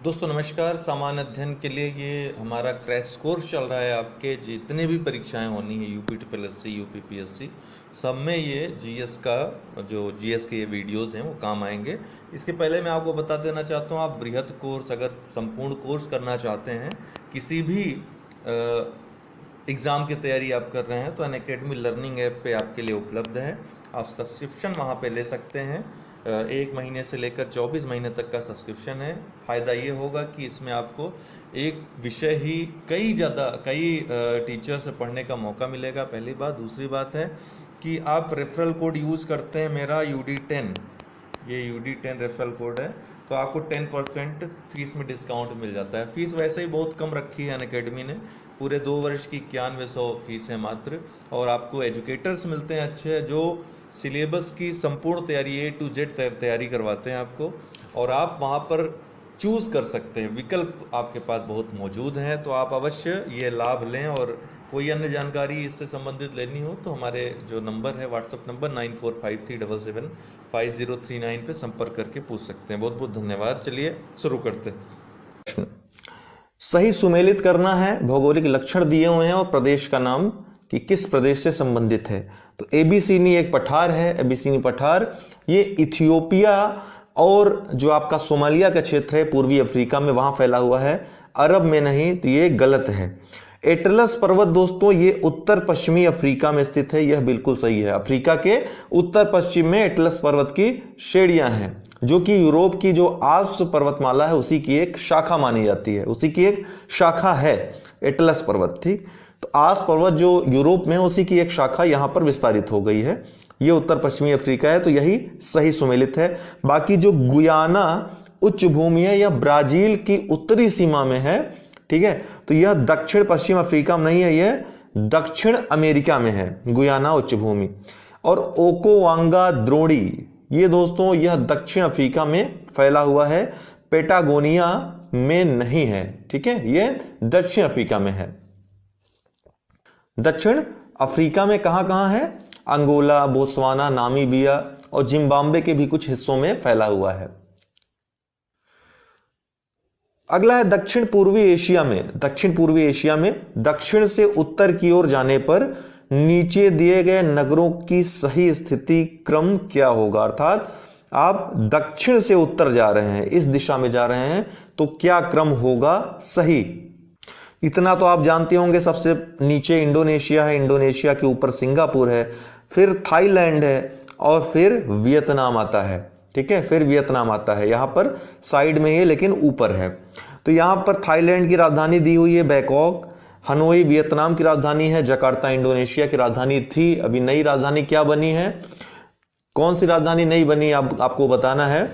दोस्तों नमस्कार। सामान्य अध्ययन के लिए ये हमारा क्रैश कोर्स चल रहा है। आपके जितने भी परीक्षाएं होनी है UP triple S C, UP P S C, सब में ये जीएस का जो जीएस के ये वीडियोस हैं वो काम आएंगे। इसके पहले मैं आपको बता देना चाहता हूँ, आप बृहद कोर्स अगर संपूर्ण कोर्स करना चाहते हैं, किसी भी एग्ज़ाम की तैयारी आप कर रहे हैं, तो अनअकैडमी लर्निंग ऐप पे आपके लिए उपलब्ध है। आप सब्सक्रिप्शन वहाँ पे ले सकते हैं। 1 महीने से लेकर 24 महीने तक का सब्सक्रिप्शन है। फ़ायदा ये होगा कि इसमें आपको एक विषय ही कई टीचर से पढ़ने का मौका मिलेगा, पहली बात। दूसरी बात है कि आप रेफरल कोड यूज़ करते हैं मेरा UD10, ये UD10 रेफरल कोड है, तो आपको 10% फीस में डिस्काउंट मिल जाता है। फीस वैसे ही बहुत कम रखी है अनअकैडमी ने, पूरे 2 वर्ष की 9100 फीस है मात्र। और आपको एजुकेटर्स मिलते हैं अच्छे, जो सिलेबस की संपूर्ण तैयारी A to Z तैयारी करवाते हैं आपको। और आप वहाँ पर चूज़ कर सकते हैं, विकल्प आपके पास बहुत मौजूद हैं, तो आप अवश्य ये लाभ लें। और कोई अन्य जानकारी इससे संबंधित लेनी हो तो हमारे जो नंबर है, व्हाट्सएप नंबर 9453775039 पे संपर्क करके पूछ सकते हैं। बहुत बहुत धन्यवाद। चलिए शुरू करते हैं। सही सुमेलित करना है। भौगोलिक लक्षण दिए हुए हैं और प्रदेश का नाम कि किस प्रदेश से संबंधित है। तो एबीसीनी एक पठार है, एबीसीनी पठार ये इथियोपिया और जो आपका सोमालिया का क्षेत्र है पूर्वी अफ्रीका में, वहां फैला हुआ है, अरब में नहीं, तो ये गलत है। एटलस पर्वत दोस्तों ये उत्तर पश्चिमी अफ्रीका में स्थित है, यह बिल्कुल सही है। अफ्रीका के उत्तर पश्चिम में एटलस पर्वत की श्रेणियां हैं, जो कि यूरोप की जो आल्प्स पर्वतमाला है उसी की एक शाखा मानी जाती है, उसी की एक शाखा है एटलस पर्वत। ठीक, तो आल्प्स पर्वत जो यूरोप में है उसी की एक शाखा यहां पर विस्तारित हो गई है। यह उत्तर पश्चिमी अफ्रीका है, तो यही सही सुमेलित है। बाकी जो गुयाना उच्च भूमि है यह ब्राजील की उत्तरी सीमा में है, ठीक है, तो यह दक्षिण पश्चिम अफ्रीका में नहीं है, यह दक्षिण अमेरिका में है गुयाना उच्च भूमि। और ओकोवांगा द्रोणी ये दोस्तों यह दक्षिण अफ्रीका में फैला हुआ है, पेटागोनिया में नहीं है, ठीक है, यह दक्षिण अफ्रीका में है। दक्षिण अफ्रीका में कहां कहां है? अंगोला, बोत्सवाना, नामीबिया और जिम्बाब्वे के भी कुछ हिस्सों में फैला हुआ है। अगला है दक्षिण पूर्वी एशिया में। दक्षिण पूर्वी एशिया में दक्षिण से उत्तर की ओर जाने पर नीचे दिए गए नगरों की सही स्थिति क्रम क्या होगा? अर्थात आप दक्षिण से उत्तर जा रहे हैं, इस दिशा में जा रहे हैं, तो क्या क्रम होगा सही? इतना तो आप जानते होंगे, सबसे नीचे इंडोनेशिया है, इंडोनेशिया के ऊपर सिंगापुर है, फिर थाईलैंड है और फिर वियतनाम आता है, ठीक है, फिर वियतनाम आता है। यहां पर साइड में है लेकिन ऊपर है। तो यहां पर थाईलैंड की राजधानी दी हुई है बैंकॉक, हनोई वियतनाम की राजधानी है, जकार्ता इंडोनेशिया की राजधानी थी, अभी नई राजधानी क्या बनी है, कौन सी राजधानी नई बनी आपको बताना है।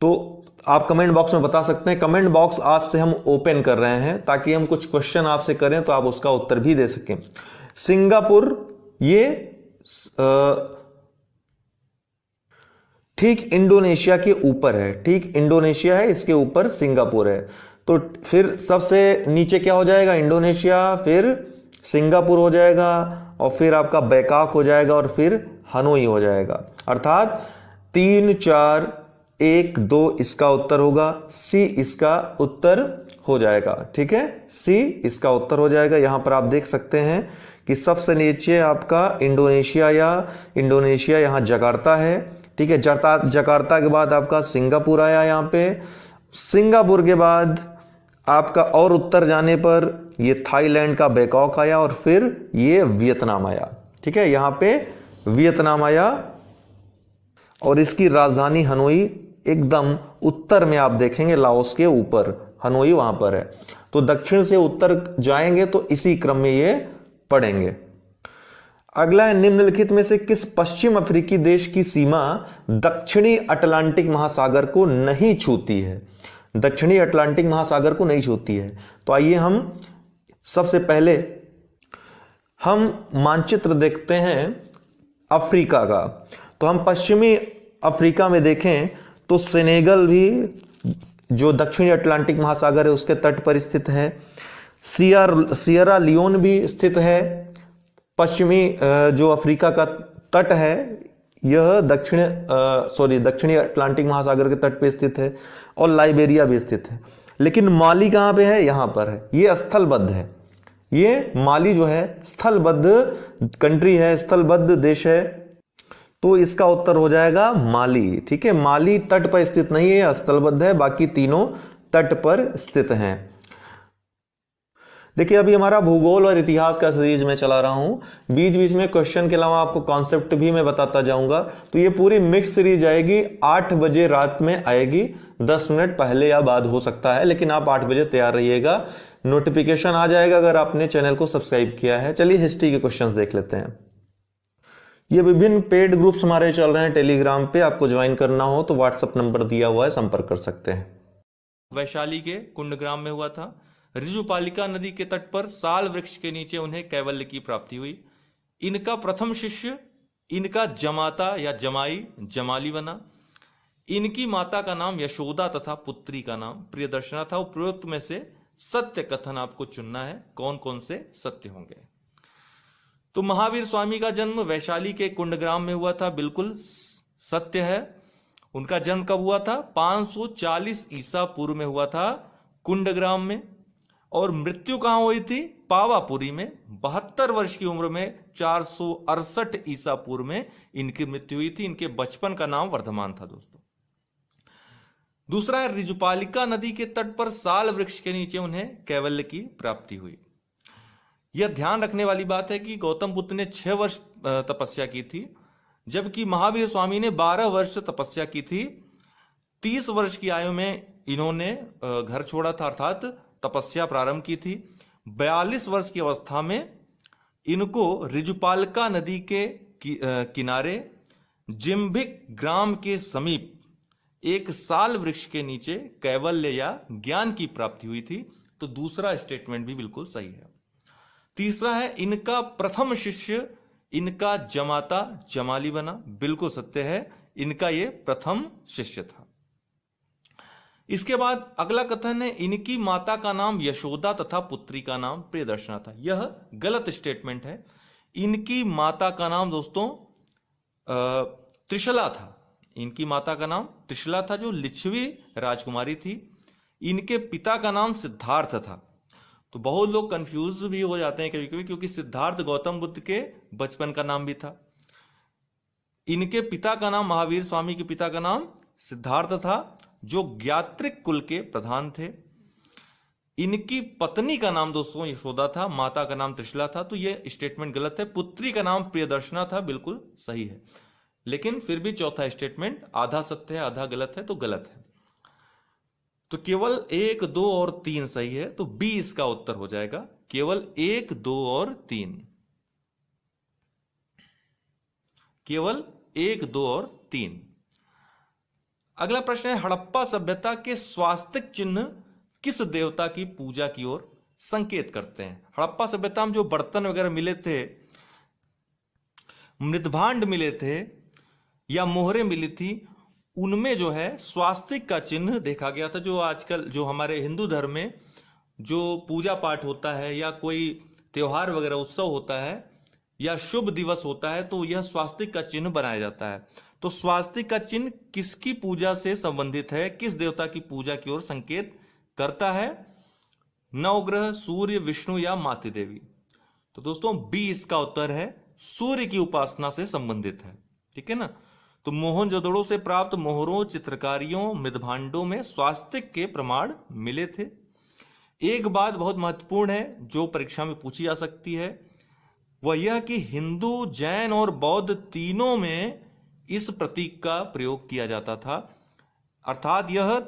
तो आप कमेंट बॉक्स में बता सकते हैं। कमेंट बॉक्स आज से हम ओपन कर रहे हैं ताकि हम कुछ क्वेश्चन आपसे करें तो आप उसका उत्तर भी दे सकें। सिंगापुर ये ठीक इंडोनेशिया के ऊपर है, ठीक इंडोनेशिया है, इसके ऊपर सिंगापुर है। तो फिर सबसे नीचे क्या हो जाएगा? इंडोनेशिया, फिर सिंगापुर हो जाएगा, और फिर आपका बैंकॉक हो जाएगा, और फिर हनोई हो जाएगा। अर्थात 3, 4, 1, 2 इसका उत्तर होगा, सी इसका उत्तर हो जाएगा, ठीक है, सी इसका उत्तर हो जाएगा। यहां पर आप देख सकते हैं कि सबसे नीचे आपका इंडोनेशिया यहां जकार्ता है, ठीक है, जकार्ता के बाद आपका सिंगापुर आया, यहां पे सिंगापुर के बाद आपका और उत्तर जाने पर ये थाईलैंड का बैंकॉक आया, और फिर ये वियतनाम आया, ठीक है, यहां पे वियतनाम आया, और इसकी राजधानी हनोई एकदम उत्तर में आप देखेंगे, लाओस के ऊपर हनोई वहां पर है। तो दक्षिण से उत्तर जाएंगे तो इसी क्रम में ये पढ़ेंगे। अगला है निम्नलिखित में से किस पश्चिम अफ्रीकी देश की सीमा दक्षिणी अटलांटिक महासागर को नहीं छूती है? दक्षिणी अटलांटिक महासागर को नहीं छूती है। तो आइए हम सबसे पहले हम मानचित्र देखते हैं अफ्रीका का। तो हम पश्चिमी अफ्रीका में देखें तो सेनेगल भी जो दक्षिणी अटलांटिक महासागर है उसके तट पर स्थित है, सियरा लियोन भी स्थित है। पश्चिमी जो अफ्रीका का तट है यह दक्षिणी अटलांटिक महासागर के तट पे स्थित है और लाइबेरिया भी स्थित है। लेकिन माली कहाँ पे है? यहां पर है। ये स्थलबद्ध है। ये माली जो है स्थलबद्ध कंट्री है, स्थलबद्ध देश है, तो इसका उत्तर हो जाएगा माली। ठीक है, माली तट पर स्थित नहीं है, स्थलबद्ध है, बाकी तीनों तट पर स्थित हैं। देखिए अभी हमारा भूगोल और इतिहास का सीरीज में चला रहा हूं, बीच बीच में क्वेश्चन के अलावा आपको कॉन्सेप्ट भी मैं बताता जाऊंगा। तो ये पूरी मिक्स सीरीज आएगी, 8 बजे रात में आएगी, 10 मिनट पहले या बाद हो सकता है, लेकिन आप 8 बजे तैयार रहिएगा, नोटिफिकेशन आ जाएगा अगर आपने चैनल को सब्सक्राइब किया है। चलिए हिस्ट्री के क्वेश्चंस देख लेते हैं। ये विभिन्न पेड ग्रुप्स हमारे चल रहे हैं टेलीग्राम पे, आपको ज्वाइन करना हो तो व्हाट्सएप नंबर दिया हुआ है, संपर्क कर सकते हैं। वैशाली के कुंडग्राम में हुआ था। ऋजुपालिका नदी के तट पर साल वृक्ष के नीचे उन्हें कैवल्य की प्राप्ति हुई। इनका प्रथम शिष्य इनका जमाता या जमाई जमाली बना। इनकी माता का नाम यशोदा तथा पुत्री का नाम प्रियदर्शना था। उपरोक्त में से सत्य कथन आपको चुनना है, कौन कौन से सत्य होंगे। तो महावीर स्वामी का जन्म वैशाली के कुंडग्राम में हुआ था, बिल्कुल सत्य है। उनका जन्म कब हुआ था? 540 ईसा पूर्व में हुआ था कुंडग्राम में। और मृत्यु कहां हुई थी? पावापुरी में। 72 वर्ष की उम्र में 468 ईसा पूर्व में इनकी मृत्यु हुई थी। इनके बचपन का नाम वर्धमान था दोस्तों। दूसरा है ऋजुपालिका नदी के तट पर साल वृक्ष के नीचे उन्हें कैवल्य की प्राप्ति हुई। यह ध्यान रखने वाली बात है कि गौतम बुद्ध ने 6 वर्ष तपस्या की थी, जबकि महावीर स्वामी ने 12 वर्ष तपस्या की थी। 30 वर्ष की आयु में इन्होंने घर छोड़ा था, अर्थात तपस्या प्रारंभ की थी। 42 वर्ष की अवस्था में इनको ऋजुपालिका नदी के किनारे जिम्भिक ग्राम के समीप एक साल वृक्ष के नीचे कैवल्य या ज्ञान की प्राप्ति हुई थी। तो दूसरा स्टेटमेंट भी बिल्कुल सही है। तीसरा है इनका प्रथम शिष्य इनका जमाता जमाली बना, बिल्कुल सत्य है, इनका ये प्रथम शिष्य था। इसके बाद अगला कथन है इनकी माता का नाम यशोदा तथा पुत्री का नाम प्रियदर्शना था। यह गलत स्टेटमेंट है। इनकी माता का नाम दोस्तों त्रिशला था। इनकी माता का नाम त्रिशला था, जो लिच्छवी राजकुमारी थी। इनके पिता का नाम सिद्धार्थ था। तो बहुत लोग कंफ्यूज भी हो जाते हैं कभी कभी, क्योंकि सिद्धार्थ गौतम बुद्ध के बचपन का नाम भी था। इनके पिता का नाम, महावीर स्वामी के पिता का नाम सिद्धार्थ था, जो ज्ञात्रिक कुल के प्रधान थे। इनकी पत्नी का नाम दोस्तों यशोदा था, माता का नाम त्रिशला था। तो यह स्टेटमेंट गलत है। पुत्री का नाम प्रियदर्शना था, बिल्कुल सही है। लेकिन फिर भी चौथा स्टेटमेंट आधा सत्य है आधा गलत है, तो गलत है। तो केवल 1, 2 और 3 सही है, तो बी इसका उत्तर हो जाएगा। केवल 1, 2 और 3, केवल 1, 2 और 3। अगला प्रश्न है हड़प्पा सभ्यता के स्वास्तिक चिन्ह किस देवता की पूजा की ओर संकेत करते हैं? हड़प्पा सभ्यता में जो बर्तन वगैरह मिले थे, मृदभांड मिले थे या मोहरें मिली थी, उनमें जो है स्वास्तिक का चिन्ह देखा गया था। जो आजकल जो हमारे हिंदू धर्म में जो पूजा पाठ होता है या कोई त्योहार वगैरह उत्सव होता है या शुभ दिवस होता है, तो यह स्वास्तिक का चिन्ह बनाया जाता है। तो स्वास्तिक का चिन्ह किसकी पूजा से संबंधित है, किस देवता की पूजा की ओर संकेत करता है? नवग्रह, सूर्य, विष्णु या मातृ देवी? तो दोस्तों बी इसका उत्तर है, सूर्य की उपासना से संबंधित है। ठीक है ना। तो मोहनजोदड़ो से प्राप्त मोहरों, चित्रकारियों, मृदभांडों में स्वास्तिक के प्रमाण मिले थे। एक बात बहुत महत्वपूर्ण है जो परीक्षा में पूछी जा सकती है, वह यह कि हिंदू, जैन और बौद्ध तीनों में इस प्रतीक का प्रयोग किया जाता था। अर्थात यह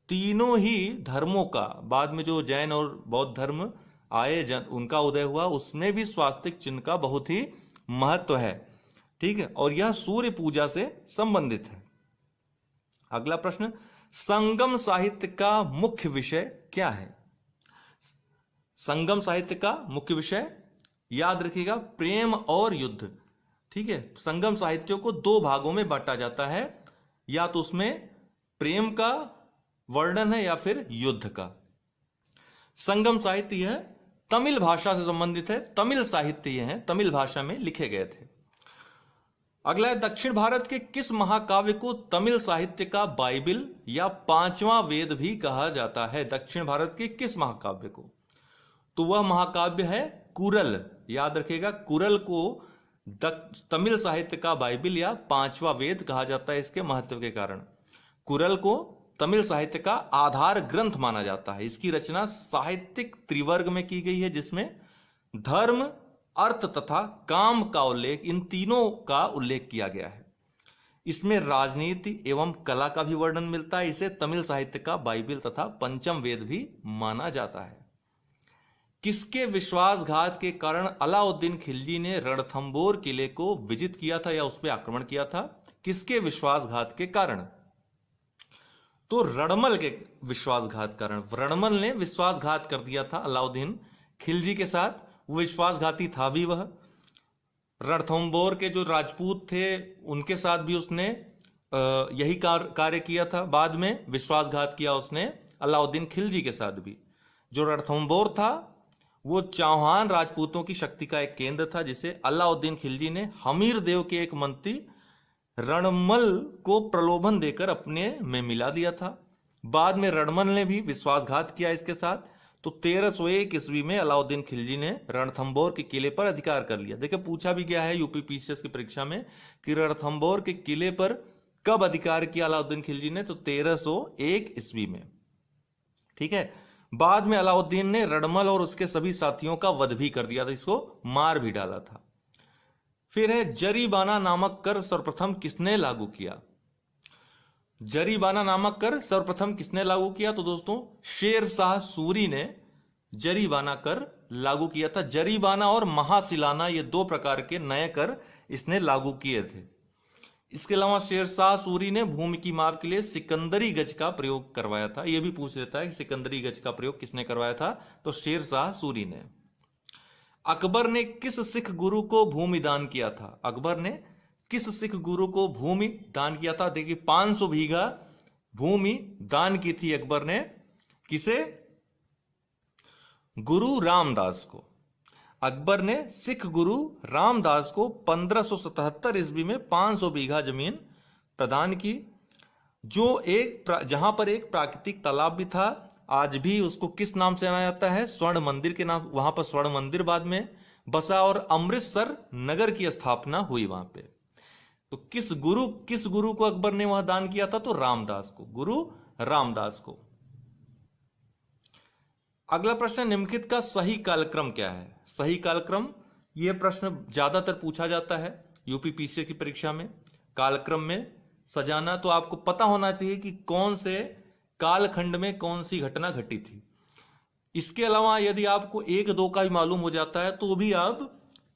तीनों ही धर्मों का, बाद में जो जैन और बौद्ध धर्म आए, उनका उदय हुआ, उसमें भी स्वास्तिक चिन्ह का बहुत ही महत्व है। ठीक है, और यह सूर्य पूजा से संबंधित है। अगला प्रश्न, संगम साहित्य का मुख्य विषय क्या है? संगम साहित्य का मुख्य विषय याद रखिएगा, प्रेम और युद्ध। ठीक है, संगम साहित्य को 2 भागों में बांटा जाता है, या तो उसमें प्रेम का वर्णन है या फिर युद्ध का। संगम साहित्य यह तमिल भाषा से संबंधित है, तमिल साहित्य यह है, तमिल भाषा में लिखे गए थे। अगला है, दक्षिण भारत के किस महाकाव्य को तमिल साहित्य का बाइबिल या पांचवा वेद भी कहा जाता है? दक्षिण भारत के किस महाकाव्य को? तो वह महाकाव्य है कुरल। याद रखिएगा, कुरल को तमिल साहित्य का बाइबिल या पांचवा वेद कहा जाता है इसके महत्व के कारण। कुरल को तमिल साहित्य का आधार ग्रंथ माना जाता है। इसकी रचना साहित्यिक त्रिवर्ग में की गई है, जिसमें धर्म, अर्थ तथा काम का उल्लेख, इन तीनों का उल्लेख किया गया है। इसमें राजनीति एवं कला का भी वर्णन मिलता है। इसे तमिल साहित्य का बाइबिल तथा पंचम वेद भी माना जाता है। किसके विश्वासघात के कारण अलाउद्दीन खिलजी ने रणथंबोर किले को विजित किया था या उस पर आक्रमण किया था? किसके विश्वासघात के कारण? तो रणमल के विश्वासघात कारण। रणमल ने विश्वासघात कर दिया था अलाउद्दीन खिलजी के साथ। वो विश्वासघाती था भी वह। रणथंबोर के जो राजपूत थे उनके साथ भी उसने यही कार्य किया था। बाद में विश्वासघात किया उसने अलाउद्दीन खिलजी के साथ भी। जो रणथंबोर था वो चौहान राजपूतों की शक्ति का एक केंद्र था, जिसे अलाउद्दीन खिलजी ने हमीर देव के एक मंत्री रणमल को प्रलोभन देकर अपने में मिला दिया था। बाद में रणमल ने भी विश्वासघात किया इसके साथ। तो 1301 ईस्वी में अलाउद्दीन खिलजी ने रणथंबोर के किले पर अधिकार कर लिया। देखिए, पूछा भी गया है यूपीपीसीएस की परीक्षा में कि रणथंबोर के किले पर कब अधिकार किया अलाउद्दीन खिलजी ने? तो 1301 ईस्वी में। ठीक है। बाद में अलाउद्दीन ने रणमल और उसके सभी साथियों का वध भी कर दिया था, इसको मार भी डाला था। फिर है, जरीबाना नामक कर सर्वप्रथम किसने लागू किया? जरीबाना नामक कर सर्वप्रथम किसने लागू किया? तो दोस्तों, शेर शाह सूरी ने जरीबाना कर लागू किया था। जरीबाना और महासिलाना, ये दो प्रकार के नए कर इसने लागू किए थे। इसके अलावा शेर शाह सूरी ने भूमि की माप के लिए सिकंदरी गज का प्रयोग करवाया था। यह भी पूछ लेता है कि सिकंदरी गज का प्रयोग किसने करवाया था? तो शेर शाह सूरी ने। अकबर ने किस सिख गुरु को भूमि दान किया था? अकबर ने किस सिख गुरु को भूमि दान किया था? देखिए, 500 बीघा भूमि दान की थी अकबर ने। किसे? गुरु रामदास को। अकबर ने सिख गुरु रामदास को 1577 ईस्वी में 500 बीघा जमीन प्रदान की, जहां पर एक प्राकृतिक तालाब भी था। आज भी उसको किस नाम से जाना जाता है? स्वर्ण मंदिर के नाम। वहां पर स्वर्ण मंदिर बाद में बसा और अमृतसर नगर की स्थापना हुई वहां पे। तो किस गुरु को अकबर ने वहां दान किया था? तो रामदास को, गुरु रामदास को। अगला प्रश्न, निम्नलिखित का सही कालक्रम क्या है? सही कालक्रम, यह प्रश्न ज्यादातर पूछा जाता है यूपीपीसीएस की परीक्षा में। कालक्रम में सजाना तो आपको पता होना चाहिए कि कौन से कालखंड में कौन सी घटना घटी थी। इसके अलावा यदि आपको 1-2 का भी मालूम हो जाता है तो भी आप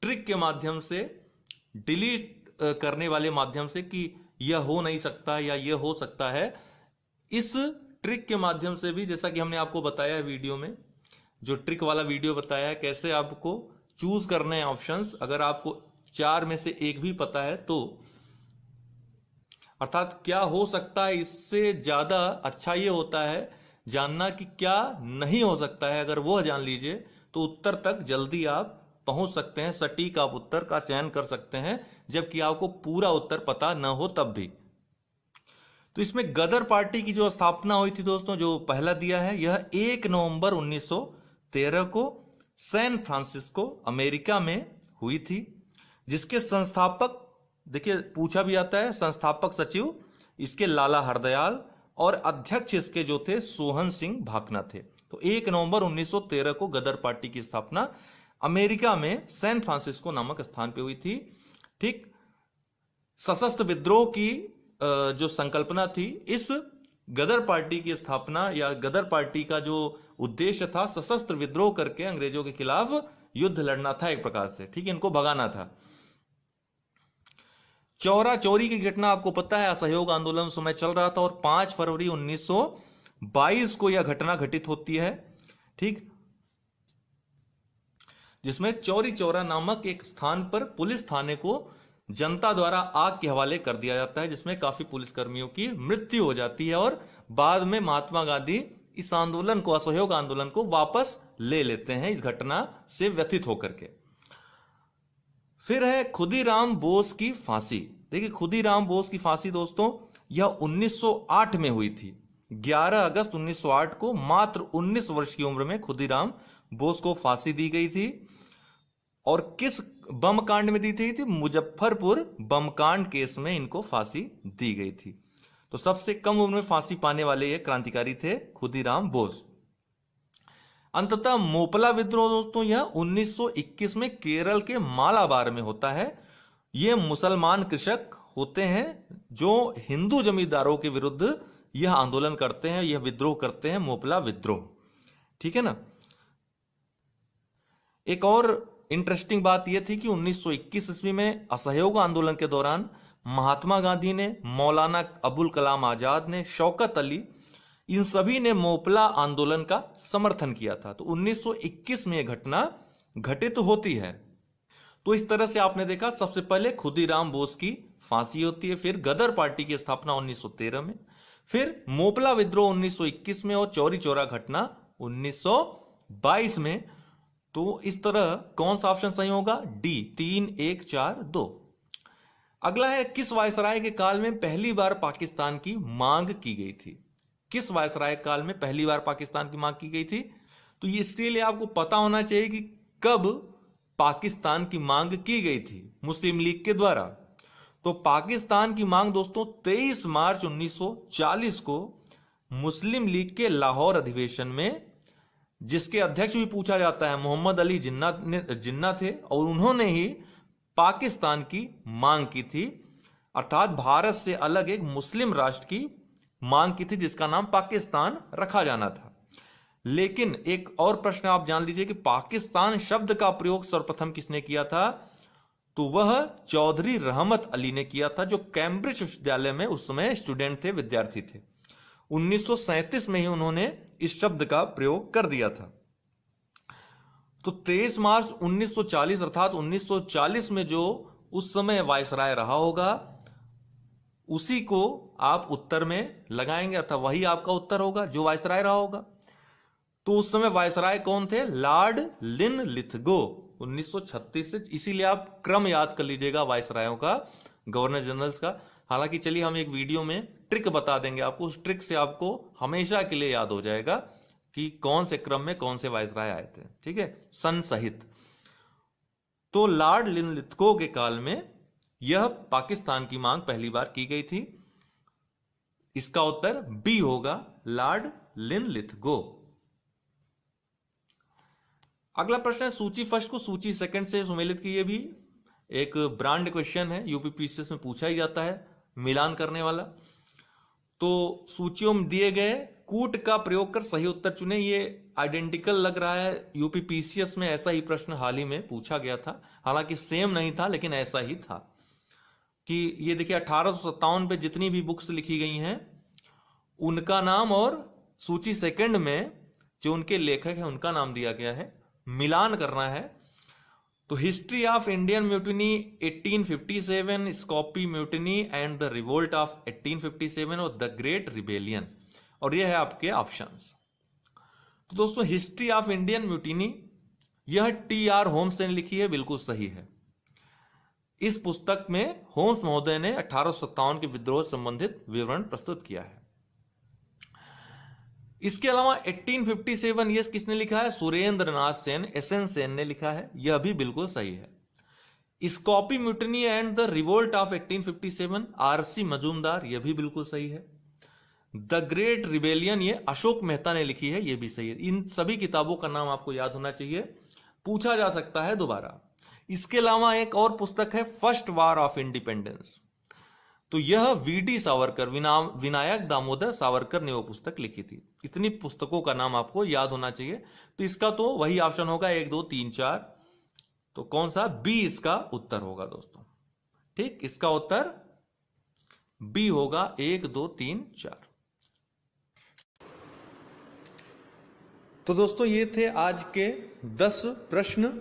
ट्रिक के माध्यम से, डिलीट करने वाले माध्यम से कि यह हो नहीं सकता या यह हो सकता है, इस ट्रिक के माध्यम से भी, जैसा कि हमने आपको बताया है वीडियो में, जो ट्रिक वाला वीडियो बताया है कैसे आपको चूज करने हैं ऑप्शंस। अगर आपको 4 में से 1 भी पता है तो, अर्थात क्या हो सकता है, इससे ज्यादा अच्छा यह होता है जानना कि क्या नहीं हो सकता है। अगर वह जान लीजिए तो उत्तर तक जल्दी आप पहुंच सकते हैं, सटीक आप उत्तर का चयन कर सकते हैं, जबकि आपको पूरा उत्तर पता न हो तब भी। तो इसमें गदर पार्टी की जो स्थापना हुई थी दोस्तों, जो पहला दिया है, यह 1 नवंबर 1913 को सैन फ्रांसिस्को अमेरिका में हुई थी, जिसके संस्थापक, देखिए पूछा भी आता है, संस्थापक सचिव इसके लाला हरदयाल और अध्यक्ष इसके जो थे सोहन सिंह भाकना थे। तो 1 नवंबर 1913 को गदर पार्टी की स्थापना अमेरिका में सैन फ्रांसिस्को नामक स्थान पे हुई थी। ठीक, सशस्त्र विद्रोह की जो संकल्पना थी, इस गदर पार्टी की स्थापना या गदर पार्टी का जो उद्देश्य था, सशस्त्र विद्रोह करके अंग्रेजों के खिलाफ युद्ध लड़ना था एक प्रकार से। ठीक, इनको भगाना था। चौरा चोरी की घटना आपको पता है, असहयोग आंदोलन समय चल रहा था और 5 फरवरी 1922 को यह घटना घटित होती है। ठीक, जिसमें चौरी चौरा नामक एक स्थान पर पुलिस थाने को जनता द्वारा आग के हवाले कर दिया जाता है, जिसमें काफी पुलिसकर्मियों की मृत्यु हो जाती है और बाद में महात्मा गांधी इस आंदोलन को, असहयोग आंदोलन को वापस ले लेते हैं इस घटना से व्यथित होकर के। फिर है खुदीराम बोस की फांसी। देखिए खुदीराम बोस की फांसी दोस्तों यह 1908 में हुई थी। 11 अगस्त 1908 को मात्र 19 वर्ष की उम्र में खुदीराम बोस को फांसी दी गई थी। और किस बम कांड में दी थी? मुजफ्फरपुर बम कांड केस में इनको फांसी दी गई थी। तो सबसे कम उम्र में फांसी पाने वाले ये क्रांतिकारी थे खुदीराम बोस। अंततः मोपला विद्रोह दोस्तों यह 1921 में केरल के मालाबार में होता है। ये मुसलमान कृषक होते हैं जो हिंदू जमींदारों के विरुद्ध यह आंदोलन करते हैं, यह विद्रोह करते हैं, मोपला विद्रोह। ठीक है ना। एक और इंटरेस्टिंग बात यह थी कि 1921 ईस्वी में असहयोग आंदोलन के दौरान महात्मा गांधी ने, मौलाना अबुल कलाम आजाद ने, शौकत अली, इन सभी ने मोपला आंदोलन का समर्थन किया था। तो 1921 में यह घटना घटित होती है। तो इस तरह से आपने देखा सबसे पहले खुदीराम बोस की फांसी होती है, फिर गदर पार्टी की स्थापना 1913 में, फिर मोपला विद्रोह 1921 में और चौरी चौरा घटना 1922 में। तो इस तरह कौन सा ऑप्शन सही होगा? डी, 3, 1, 4, 2। अगला है किस वायसराय के काल में पहली बार पाकिस्तान की मांग की गई थी? किस वायसराय काल में पहली बार पाकिस्तान की मांग की गई थी? तो ये इसके लिए आपको पता होना चाहिए कि कब पाकिस्तान की मांग की गई थी मुस्लिम लीग के द्वारा। तो पाकिस्तान की मांग दोस्तों 23 मार्च 1940 को मुस्लिम लीग के लाहौर अधिवेशन में, जिसके अध्यक्ष भी पूछा जाता है मोहम्मद अली जिन्ना थे, और उन्होंने ही पाकिस्तान की मांग की थी, अर्थात भारत से अलग एक मुस्लिम राष्ट्र की मांग की थी जिसका नाम पाकिस्तान रखा जाना था। लेकिन एक और प्रश्न आप जान लीजिए कि पाकिस्तान शब्द का प्रयोग सर्वप्रथम किसने किया था? तो वह चौधरी रहमत अली ने किया था, जो कैम्ब्रिज विश्वविद्यालय में उस समय स्टूडेंट थे, विद्यार्थी थे। 1937 में ही उन्होंने इस शब्द का प्रयोग कर दिया था। तो 23 मार्च 1940 अर्थात 1940 में जो उस समय वायसराय रहा होगा उसी को आप उत्तर में लगाएंगे, अर्थात वही आपका उत्तर होगा जो वायसराय रहा होगा। तो उस समय वायसराय कौन थे? लॉर्ड लिनलिथगो 1936 से। इसीलिए आप क्रम याद कर लीजिएगा वायसरायों का, गवर्नर जनरल्स का। हालांकि चलिए हम एक वीडियो में ट्रिक बता देंगे आपको, उस ट्रिक से आपको हमेशा के लिए याद हो जाएगा कि कौन से क्रम में कौन से वायसराय आए थे। ठीक है, सन सहित। तो लॉर्ड लिनलिथगो के काल में यह पाकिस्तान की मांग पहली बार की गई थी। इसका उत्तर बी होगा, लॉर्ड लिनलिथगो। अगला प्रश्न है सूची फर्स्ट को सूची सेकंड से सुमेलित की। ये भी एक ब्रांड क्वेश्चन है, यूपीपीसीएस में पूछा ही जाता है, मिलान करने वाला। तो सूचियों में दिए गए कूट का प्रयोग कर सही उत्तर चुने। ये आइडेंटिकल लग रहा है, यूपीपीसीएस में ऐसा ही प्रश्न हाल ही में पूछा गया था, हालांकि सेम नहीं था लेकिन ऐसा ही था कि ये देखिए 1857 पे जितनी भी बुक्स लिखी गई हैं उनका नाम और सूची सेकंड में जो उनके लेखक है उनका नाम दिया गया है, मिलान करना है। तो history of Indian mutiny 1857, sepoy mutiny and the revolt of 1857 और द ग्रेट रिबेलियन, और यह है आपके ऑप्शंस। तो दोस्तों हिस्ट्री ऑफ इंडियन म्यूटिनी यह टी.आर. होम्स ने लिखी है, बिल्कुल सही है। इस पुस्तक में होम्स महोदय ने 1857 के विद्रोह से संबंधित विवरण प्रस्तुत किया है। इसके अलावा 1857 ये किसने लिखा है? सुरेंद्र नाथ सेन, एसएन सेन ने लिखा है, यह भी बिल्कुल सही है। Sepoy mutiny and the revolt of 1857 RC Majumdar, यह भी बिल्कुल सही है। द ग्रेट रिबेलियन ये अशोक मेहता ने लिखी है, यह भी सही है। इन सभी किताबों का नाम आपको याद होना चाहिए, पूछा जा सकता है दोबारा। इसके अलावा एक और पुस्तक है फर्स्ट वार ऑफ इंडिपेंडेंस, तो यह वीडी सावरकर, विनायक दामोदर सावरकर ने वो पुस्तक लिखी थी। इतनी पुस्तकों का नाम आपको याद होना चाहिए। तो इसका तो वही ऑप्शन होगा 1, 2, 3, 4। तो कौन सा? बी इसका उत्तर होगा दोस्तों। ठीक, इसका उत्तर बी होगा 1, 2, 3, 4। तो दोस्तों ये थे आज के 10 प्रश्न।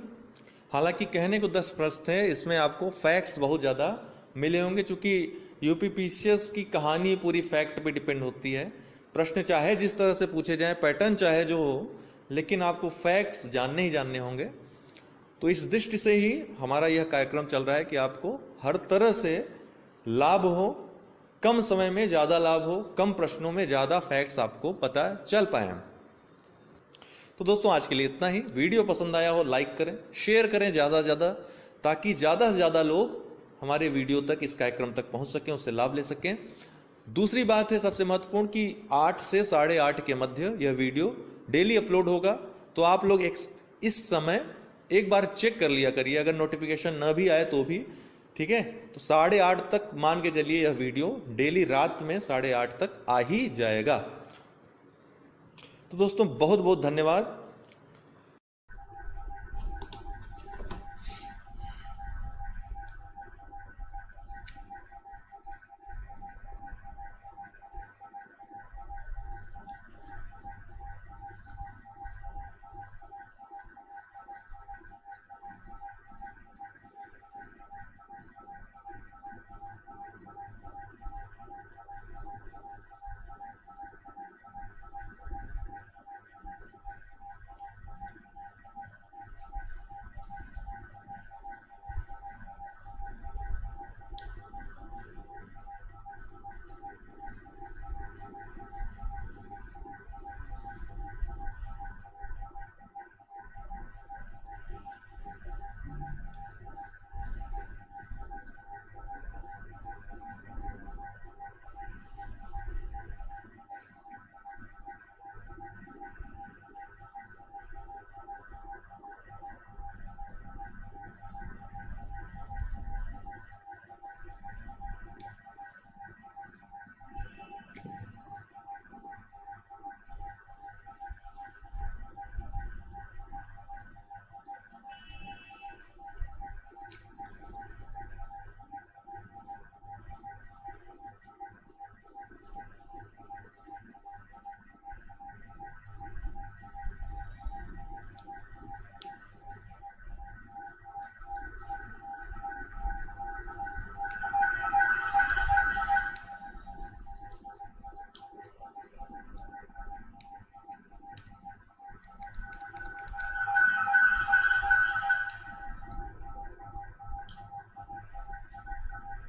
हालांकि कहने को 10 प्रश्न थे, इसमें आपको फैक्ट्स बहुत ज़्यादा मिले होंगे, चूंकि यूपीपीसीएस की कहानी पूरी फैक्ट पे डिपेंड होती है। प्रश्न चाहे जिस तरह से पूछे जाएं, पैटर्न चाहे जो हो, लेकिन आपको फैक्ट्स जानने ही जानने होंगे। तो इस दृष्टि से ही हमारा यह कार्यक्रम चल रहा है कि आपको हर तरह से लाभ हो, कम समय में ज़्यादा लाभ हो, कम प्रश्नों में ज़्यादा फैक्ट्स आपको पता चल पाए। तो दोस्तों आज के लिए इतना ही। वीडियो पसंद आया हो लाइक करें, शेयर करें ज़्यादा से ज़्यादा, ताकि ज़्यादा से ज़्यादा लोग हमारे वीडियो तक, इस कार्यक्रम तक पहुंच सकें, उससे लाभ ले सकें। दूसरी बात है सबसे महत्वपूर्ण कि 8 से 8:30 के मध्य यह वीडियो डेली अपलोड होगा। तो आप लोग इस समय एक बार चेक कर लिया करिए, अगर नोटिफिकेशन न भी आए तो भी ठीक है। तो 8:30 तक मान के चलिए यह वीडियो डेली रात में 8:30 तक आ ही जाएगा। तो दोस्तों बहुत बहुत धन्यवाद।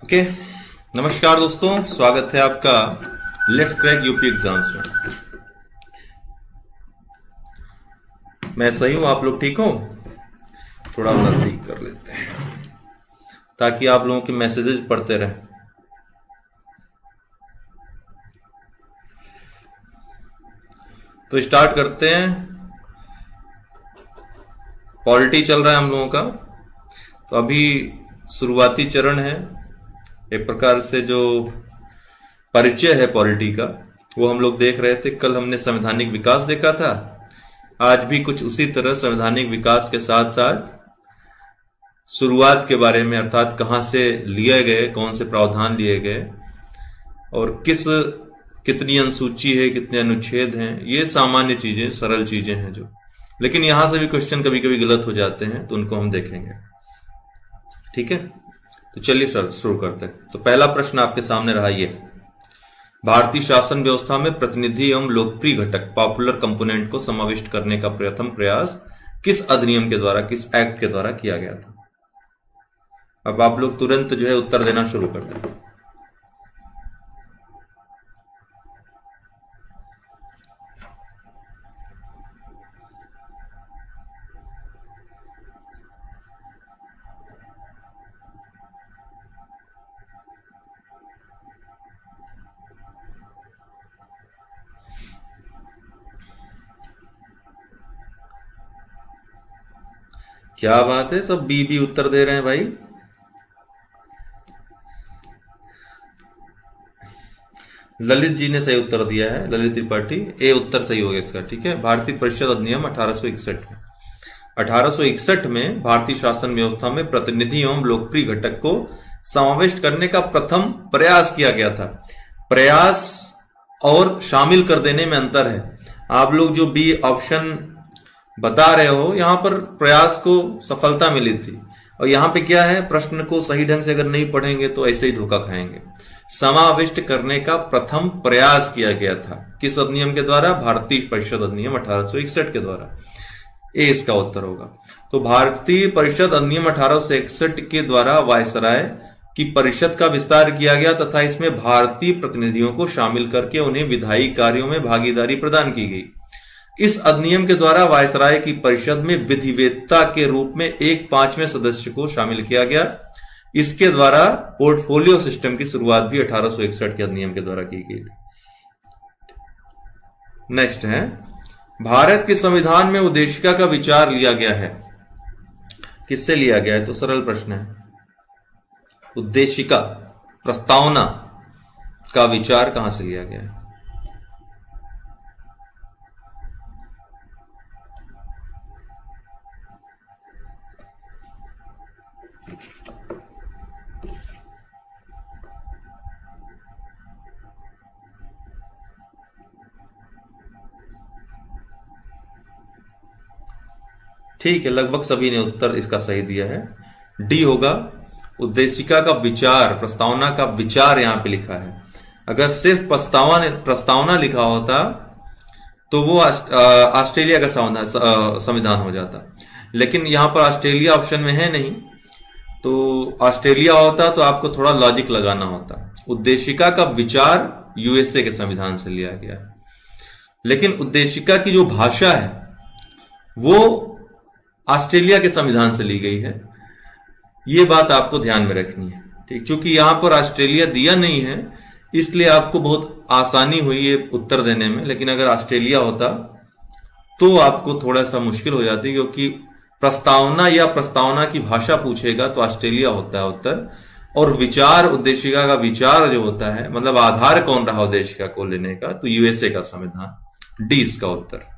ओके, नमस्कार दोस्तों, स्वागत है आपका लेट्स क्रैक यूपी एग्जाम्स में। मैं सही हूं, आप लोग ठीक हो? थोड़ा सा ठीक कर लेते हैं ताकि आप लोगों के मैसेजेस पढ़ते रहें। तो स्टार्ट करते हैं। पॉलिटी चल रहा है हम लोगों का, तो अभी शुरुआती चरण है। एक प्रकार से जो परिचय है पॉलिटी का वो हम लोग देख रहे थे। कल हमने संवैधानिक विकास देखा था, आज भी कुछ उसी तरह संवैधानिक विकास के साथ साथ शुरुआत के बारे में, अर्थात कहां से लिए गए, कौन से प्रावधान लिए गए और कितनी अनुसूची है, कितने अनुच्छेद हैं, ये सामान्य चीजें, सरल चीजें हैं जो, लेकिन यहां से भी क्वेश्चन कभी कभी गलत हो जाते हैं, तो उनको हम देखेंगे। ठीक है, तो चलिए शुरू करते हैं। तो पहला प्रश्न आपके सामने रहा ये, भारतीय शासन व्यवस्था में प्रतिनिधि एवं लोकप्रिय घटक पॉपुलर कंपोनेंट को समाविष्ट करने का प्रथम प्रयास किस अधिनियम के द्वारा, किस एक्ट के द्वारा किया गया था? अब आप लोग तुरंत जो है उत्तर देना शुरू कर दें। क्या बात है, सब बी उत्तर दे रहे हैं भाई। ललित जी ने सही उत्तर दिया है, ललित त्रिपाठी, ए उत्तर सही हो गया इसका। ठीक है, भारतीय परिषद अधिनियम 1861 में भारतीय शासन व्यवस्था में प्रतिनिधि एवं लोकप्रिय घटक को समाविष्ट करने का प्रथम प्रयास किया गया था। प्रयास और शामिल कर देने में अंतर है। आप लोग जो बी ऑप्शन बता रहे हो, यहां पर प्रयास को सफलता मिली थी, और यहां पे क्या है, प्रश्न को सही ढंग से अगर नहीं पढ़ेंगे तो ऐसे ही धोखा खाएंगे। समाविष्ट करने का प्रथम प्रयास किया गया था किस अधिनियम के द्वारा? भारतीय परिषद अधिनियम 1861 के द्वारा। ए इसका उत्तर होगा। तो भारतीय परिषद अधिनियम 1861 के द्वारा वायसराय की परिषद का विस्तार किया गया तथा इसमें भारतीय प्रतिनिधियों को शामिल करके उन्हें विधायी कार्यों में भागीदारी प्रदान की गई। इस अधिनियम के द्वारा वायसराय की परिषद में विधिवेत्ता के रूप में एक 5वें सदस्य को शामिल किया गया। इसके द्वारा पोर्टफोलियो सिस्टम की शुरुआत भी 1861 के अधिनियम के द्वारा की गई थी। नेक्स्ट है, भारत के संविधान में उद्देशिका का विचार लिया गया है। किससे लिया गया है? तो सरल प्रश्न है। उद्देशिका, प्रस्तावना का विचार कहां से लिया गया है? ठीक है, लगभग सभी ने उत्तर इसका सही दिया है। डी होगा, उद्देशिका का विचार, प्रस्तावना का विचार यहां पे लिखा है। अगर सिर्फ प्रस्तावना लिखा होता तो वो ऑस्ट्रेलिया का संविधान हो जाता, लेकिन यहां पर ऑस्ट्रेलिया ऑप्शन में है नहीं, तो ऑस्ट्रेलिया होता तो आपको थोड़ा लॉजिक लगाना होता। उद्देशिका का विचार यूएसए के संविधान से लिया गया है, लेकिन उद्देशिका की जो भाषा है वो ऑस्ट्रेलिया के संविधान से ली गई है। ये बात आपको ध्यान में रखनी है, ठीक। चूंकि यहां पर ऑस्ट्रेलिया दिया नहीं है इसलिए आपको बहुत आसानी हुई ये उत्तर देने में, लेकिन अगर ऑस्ट्रेलिया होता तो आपको थोड़ा सा मुश्किल हो जाती, क्योंकि प्रस्तावना या प्रस्तावना की भाषा पूछेगा तो ऑस्ट्रेलिया होता है उत्तर, और विचार, उद्देशिका का विचार जो होता है, मतलब आधार कौन रहा उद्देशिका को लेने का, तो यूएसए का संविधान। डी इसका उत्तर।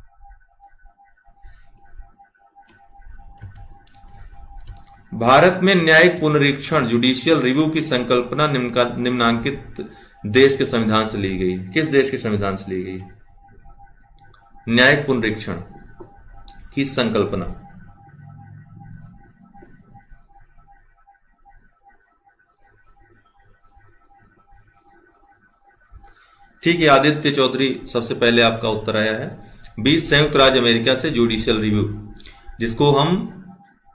भारत में न्यायिक पुनरीक्षण, जुडिशियल रिव्यू की संकल्पना निम्नांकित देश के संविधान से ली गई है। किस देश के संविधान से ली गई है? न्यायिक पुनरीक्षण की संकल्पना। ठीक है, आदित्य चौधरी सबसे पहले आपका उत्तर आया है। बी, संयुक्त राज्य अमेरिका से जुडिशियल रिव्यू, जिसको हम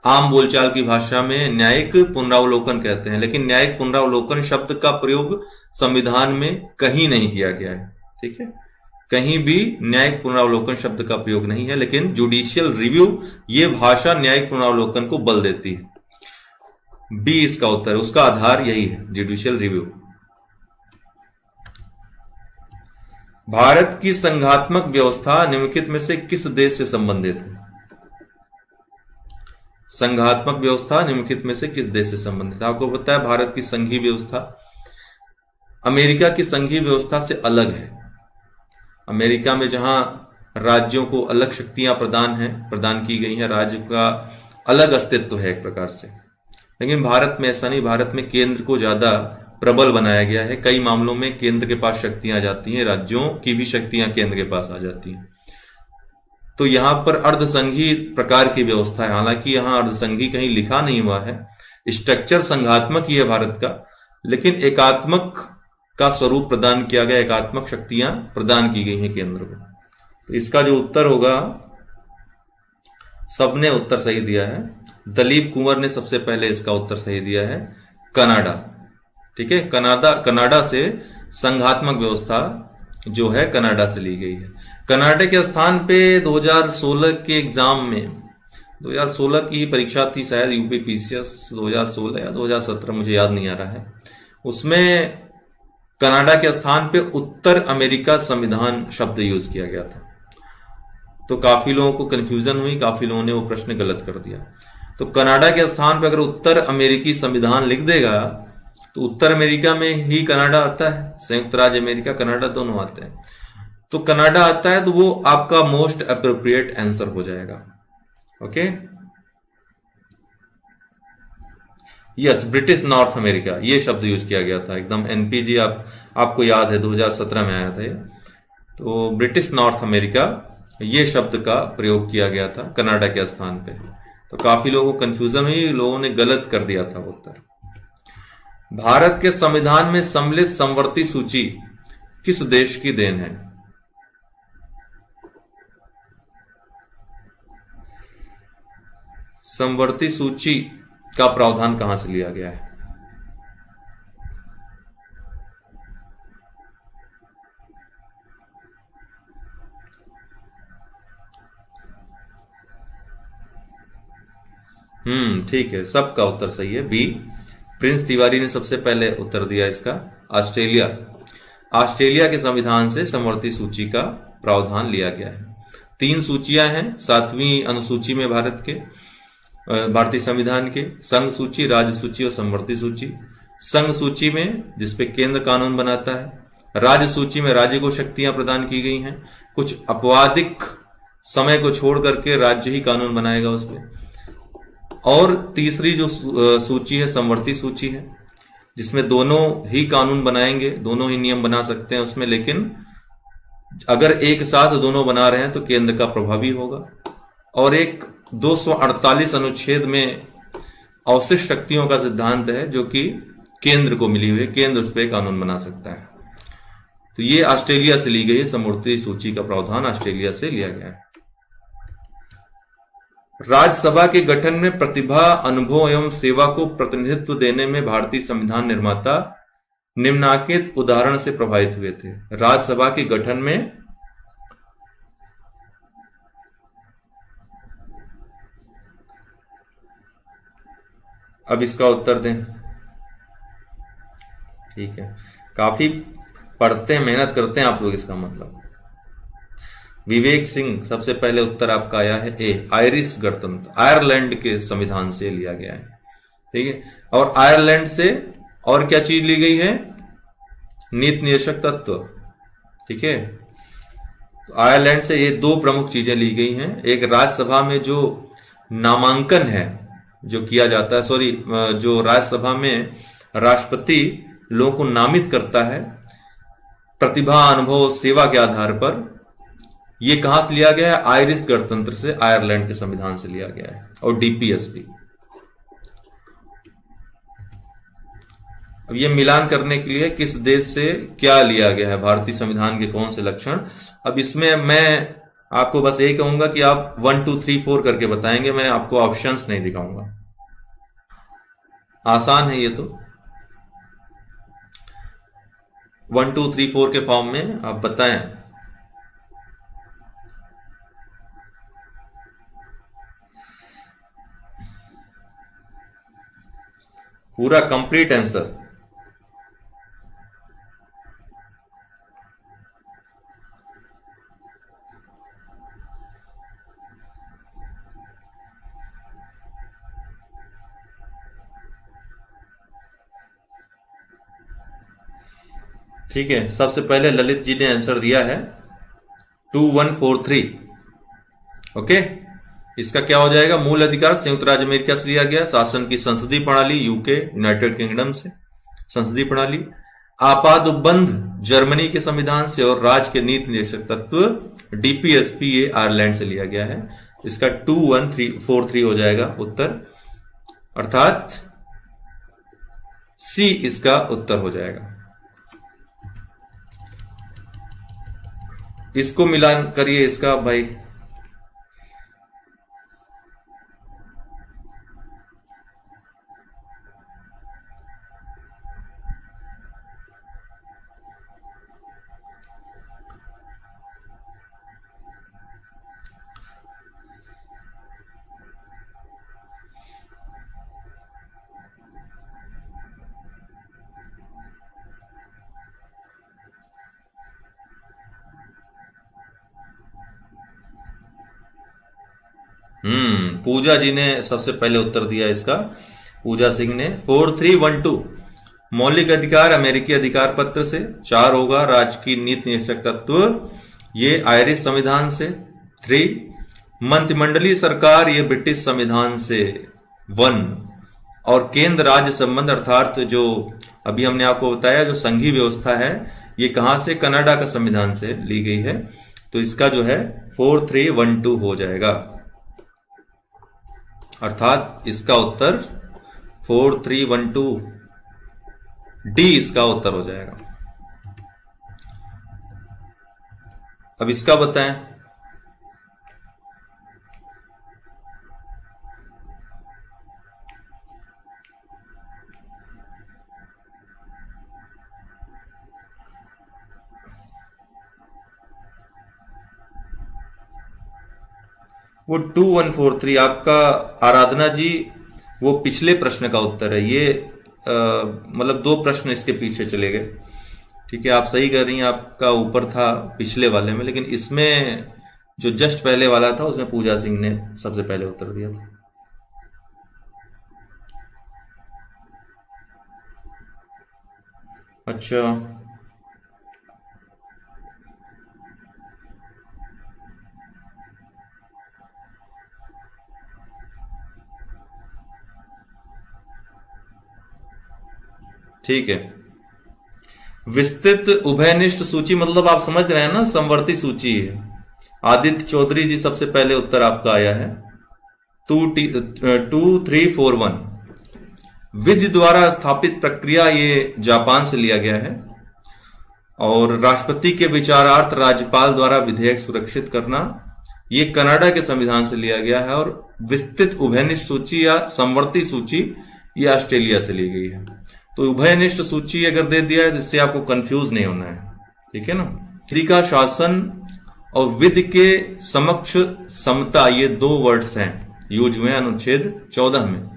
आम बोलचाल की भाषा में न्यायिक पुनरावलोकन कहते हैं, लेकिन न्यायिक पुनरावलोकन शब्द का प्रयोग संविधान में कहीं नहीं किया गया है। ठीक है, कहीं भी न्यायिक पुनरावलोकन शब्द का प्रयोग नहीं है, लेकिन जुडिशियल रिव्यू ये भाषा न्यायिक पुनरावलोकन को बल देती है। बी इसका उत्तर है, उसका आधार यही है, जुडिशियल रिव्यू। भारत की संघात्मक व्यवस्था निम्नलिखित में से किस देश से संबंधित है? संघात्मक व्यवस्था निम्नलिखित में से किस देश से संबंधित है? आपको पता है भारत की संघीय व्यवस्था अमेरिका की संघीय व्यवस्था से अलग है। अमेरिका में जहां राज्यों को अलग शक्तियां प्रदान की गई हैं, राज्य का अलग अस्तित्व है एक प्रकार से, लेकिन भारत में ऐसा नहीं। भारत में केंद्र को ज्यादा प्रबल बनाया गया है। कई मामलों में केंद्र के पास शक्तियां आ जाती हैं, राज्यों की भी शक्तियां केंद्र के पास आ जाती हैं। तो यहां पर अर्धसंघी प्रकार की व्यवस्था है। हालांकि यहां अर्धसंघी कहीं लिखा नहीं हुआ है, स्ट्रक्चर संघात्मक ही है भारत का, लेकिन एकात्मक का स्वरूप प्रदान किया गया, एकात्मक शक्तियां प्रदान की गई हैं केंद्र को। तो इसका जो उत्तर होगा, सबने उत्तर सही दिया है। दलीप कुंवर ने सबसे पहले इसका उत्तर सही दिया है, कनाडा। ठीक है, कनाडा से संघात्मक व्यवस्था जो है कनाडा से ली गई है। कनाडा के स्थान पे 2016 के एग्जाम में, 2016 की परीक्षा थी शायद, यूपीपीसीएस 2016 या 2017, मुझे याद नहीं आ रहा है, उसमें कनाडा के स्थान पे उत्तर अमेरिका संविधान शब्द यूज किया गया था। तो काफी लोगों को कंफ्यूजन हुई, काफी लोगों ने वो प्रश्न गलत कर दिया। तो कनाडा के स्थान पे अगर उत्तर अमेरिकी संविधान लिख देगा तो उत्तर अमेरिका में ही कनाडा आता है, संयुक्त राज्य अमेरिका कनाडा दोनों आते हैं। तो कनाडा आता है तो वो आपका मोस्ट अप्रोप्रिएट आंसर हो जाएगा। Okay, yes, British north America ये शब्द यूज किया गया था एकदम। एनपीजी आपको याद है 2017 में आया था ये। तो ब्रिटिश नॉर्थ अमेरिका ये शब्द का प्रयोग किया गया था कनाडा के स्थान पे। तो काफी लोगों को कंफ्यूजन हुई, लोगों ने गलत कर दिया था उत्तर। भारत के संविधान में सम्मिलित समवर्ती सूची किस देश की देन है? समवर्ती सूची का प्रावधान कहां से लिया गया है? ठीक है, सबका उत्तर सही है बी। प्रिंस तिवारी ने सबसे पहले उत्तर दिया इसका। ऑस्ट्रेलिया, ऑस्ट्रेलिया के संविधान से समवर्ती सूची का प्रावधान लिया गया है। 3 सूचियां हैं 7वीं अनुसूची में भारत के भारतीय संविधान के, संघ सूची, राज्य सूची और समवर्ती सूची। संघ सूची में जिसपे केंद्र कानून बनाता है, राज्य सूची में राज्य को शक्तियां प्रदान की गई हैं, कुछ अपवादिक समय को छोड़ करके राज्य ही कानून बनाएगा उस पर। और तीसरी जो सूची है समवर्ती सूची है, जिसमें दोनों ही कानून बनाएंगे, दोनों ही नियम बना सकते हैं उसमें, लेकिन अगर एक साथ दोनों बना रहे हैं तो केंद्र का प्रभावी होगा। और एक 248 अनुच्छेद में अवशिष्ट शक्तियों का सिद्धांत है जो कि केंद्र को मिली हुई है, केंद्र उस पर कानून बना सकता है। तो ये ऑस्ट्रेलिया से ली गई है, समवर्ती सूची का प्रावधान ऑस्ट्रेलिया से लिया गया है। राज्यसभा के गठन में प्रतिभा, अनुभव एवं सेवा को प्रतिनिधित्व देने में भारतीय संविधान निर्माता निम्नलिखित उदाहरण से प्रभावित हुए थे। राज्यसभा के गठन में अब इसका उत्तर दें। ठीक है, काफी पढ़ते हैं, मेहनत करते हैं आप लोग, इसका मतलब। विवेक सिंह, सबसे पहले उत्तर आपका आया है ए, आयरिश गणतंत्र, आयरलैंड के संविधान से लिया गया है। ठीक है, और आयरलैंड से और क्या चीज ली गई है? नीति निर्देशक तत्व। ठीक है, तो आयरलैंड से ये 2 प्रमुख चीजें ली गई हैं। एक, राज्यसभा में जो नामांकन है जो किया जाता है, जो राज्यसभा में राष्ट्रपति लोगों को नामित करता है प्रतिभा, अनुभव, सेवा के आधार पर, ये कहां से लिया गया है? आयरिश गणतंत्र से, आयरलैंड के संविधान से लिया गया है। और डीपीएसपी। अब ये मिलान करने के लिए किस देश से क्या लिया गया है, भारतीय संविधान के कौन से लक्षण। अब इसमें मैं आपको बस यही कहूंगा कि आप 1 2 3 4 करके बताएंगे, मैं आपको ऑप्शंस नहीं दिखाऊंगा। आसान है ये तो, 1 2 3 4 के फॉर्म में आप बताएं। पूरा कंप्लीट आंसर। ठीक है, सबसे पहले ललित जी ने आंसर दिया है 2143। ओके, इसका क्या हो जाएगा? मूल अधिकार संयुक्त राज्य अमेरिका से लिया गया, शासन की संसदीय प्रणाली यूके, यूनाइटेड किंगडम से संसदीय प्रणाली, आपात उपबंध जर्मनी के संविधान से, और राज्य के नीति निर्देशक तत्व डीपीएसपी ये आयरलैंड से लिया गया है। इसका 2143 हो जाएगा उत्तर, अर्थात सी इसका उत्तर हो जाएगा। इसको मिलान करिए इसका भाई। पूजा जी ने सबसे पहले उत्तर दिया इसका, पूजा सिंह ने 4312। मौलिक अधिकार अमेरिकी अधिकार पत्र से, 4 होगा राज्य की नीति निर्देशक तत्व, ये आयरिश संविधान से, 3 मंत्रिमंडलीय सरकार, ये ब्रिटिश संविधान से, 1 और केंद्र राज्य संबंध अर्थात जो अभी हमने आपको बताया जो संघीय व्यवस्था है, ये कहां से? कनाडा का संविधान से ली गई है। तो इसका जो है 4312 हो जाएगा, अर्थात इसका उत्तर 4312 डी इसका उत्तर हो जाएगा। अब इसका बताएं। वो 2143 आपका आराधना जी, वो पिछले प्रश्न का उत्तर है। ये मतलब 2 प्रश्न इसके पीछे चले गए। ठीक है, आप सही कर रही हैं, आपका ऊपर था पिछले वाले में, लेकिन इसमें जो जस्ट पहले वाला था उसमें पूजा सिंह ने सबसे पहले उत्तर दिया था। अच्छा, ठीक है। विस्तृत उभयनिष्ठ सूची मतलब आप समझ रहे हैं ना, समवर्ती सूची है। आदित्य चौधरी जी सबसे पहले उत्तर आपका आया है 2341। विधि द्वारा स्थापित प्रक्रिया, ये जापान से लिया गया है। और राष्ट्रपति के विचारार्थ राज्यपाल द्वारा विधेयक सुरक्षित करना, ये कनाडा के संविधान से लिया गया है। और विस्तृत उभयनिष्ठ सूची या समवर्ती सूची, ये ऑस्ट्रेलिया से ली गई है। तो उभयनिष्ठ सूची अगर दे दिया है, जिससे आपको कंफ्यूज नहीं होना है, ठीक है ना। विधि का शासन और विधि के समक्ष समता, ये 2 वर्ड्स हैं, यूज हुए अनुच्छेद 14 में।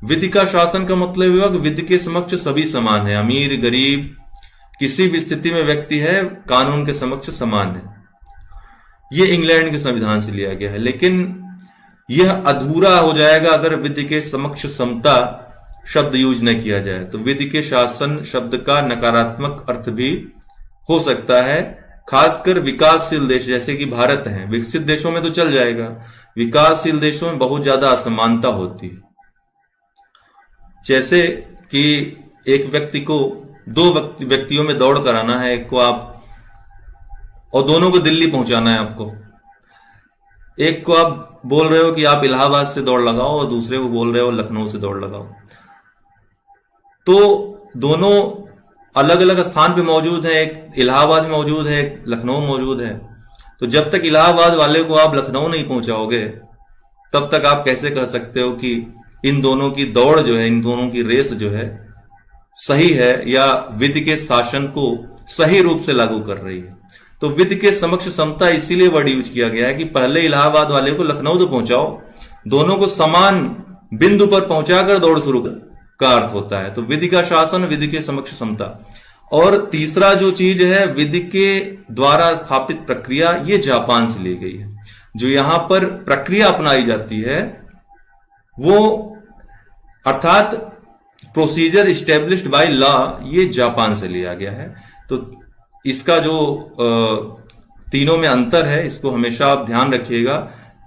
विधि का शासन का मतलब हुआ कि विधि के समक्ष सभी समान है, अमीर गरीब किसी भी स्थिति में व्यक्ति है, कानून के समक्ष समान है। ये इंग्लैंड के संविधान से लिया गया है। लेकिन यह अधूरा हो जाएगा अगर विधि के समक्ष समता शब्द यूज न किया जाए। तो विधि के शासन शब्द का नकारात्मक अर्थ भी हो सकता है, खासकर विकासशील देश जैसे कि भारत है। विकसित देशों में तो चल जाएगा, विकासशील देशों में बहुत ज्यादा असमानता होती है। जैसे कि एक व्यक्ति को 2 व्यक्तियों में दौड़ कराना है, एक को आप और दोनों को दिल्ली पहुंचाना है आपको। एक को आप बोल रहे हो कि आप इलाहाबाद से दौड़ लगाओ और दूसरे को बोल रहे हो लखनऊ से दौड़ लगाओ। तो दोनों अलग अलग स्थान पे मौजूद हैं, एक इलाहाबाद में मौजूद है, एक लखनऊ मौजूद है। तो जब तक इलाहाबाद वाले को आप लखनऊ नहीं पहुंचाओगे, तब तक आप कैसे कह सकते हो कि इन दोनों की दौड़ जो है, इन दोनों की रेस जो है सही है या विधि के शासन को सही रूप से लागू कर रही है। तो विधि के समक्ष समता इसीलिए वर्ड यूज किया गया है कि पहले इलाहाबाद वाले को लखनऊ तो पहुंचाओ, दोनों को समान बिंदु पर पहुंचाकर दौड़ शुरू का अर्थ होता है। तो विधि का शासन, विधि के समक्ष समता। और तीसरा जो चीज है, विधि के द्वारा स्थापित प्रक्रिया, ये जापान से ली गई है। जो यहां पर प्रक्रिया अपनाई जाती है वो अर्थात प्रोसीजर इस्टेब्लिश्ड बाय लॉ, ये जापान से लिया गया है। तो इसका जो तीनों में अंतर है, इसको हमेशा आप ध्यान रखिएगा।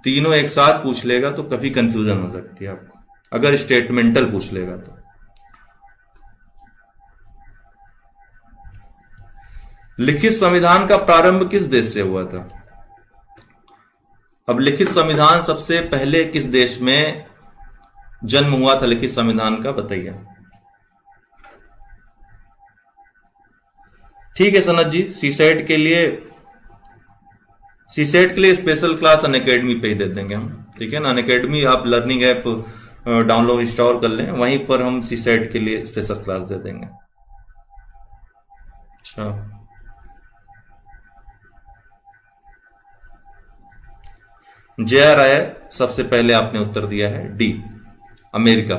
तीनों एक साथ पूछ लेगा तो काफी कंफ्यूजन हो सकती है आपको, अगर स्टेटमेंटल पूछ लेगा तो। लिखित संविधान का प्रारंभ किस देश से हुआ था? अब लिखित संविधान सबसे पहले किस देश में जन्म हुआ था लिखित संविधान का, बताइए। ठीक है सनत जी, सीसेट के लिए स्पेशल क्लास अनअकैडमी पे ही दे देंगे हम, ठीक है ना। अनअकैडमी आप लर्निंग ऐप डाउनलोड इंस्टॉल कर लें, वहीं पर हम सीसेट के लिए स्पेशल क्लास दे देंगे। अच्छा, जया राय सबसे पहले आपने उत्तर दिया है डी, अमेरिका।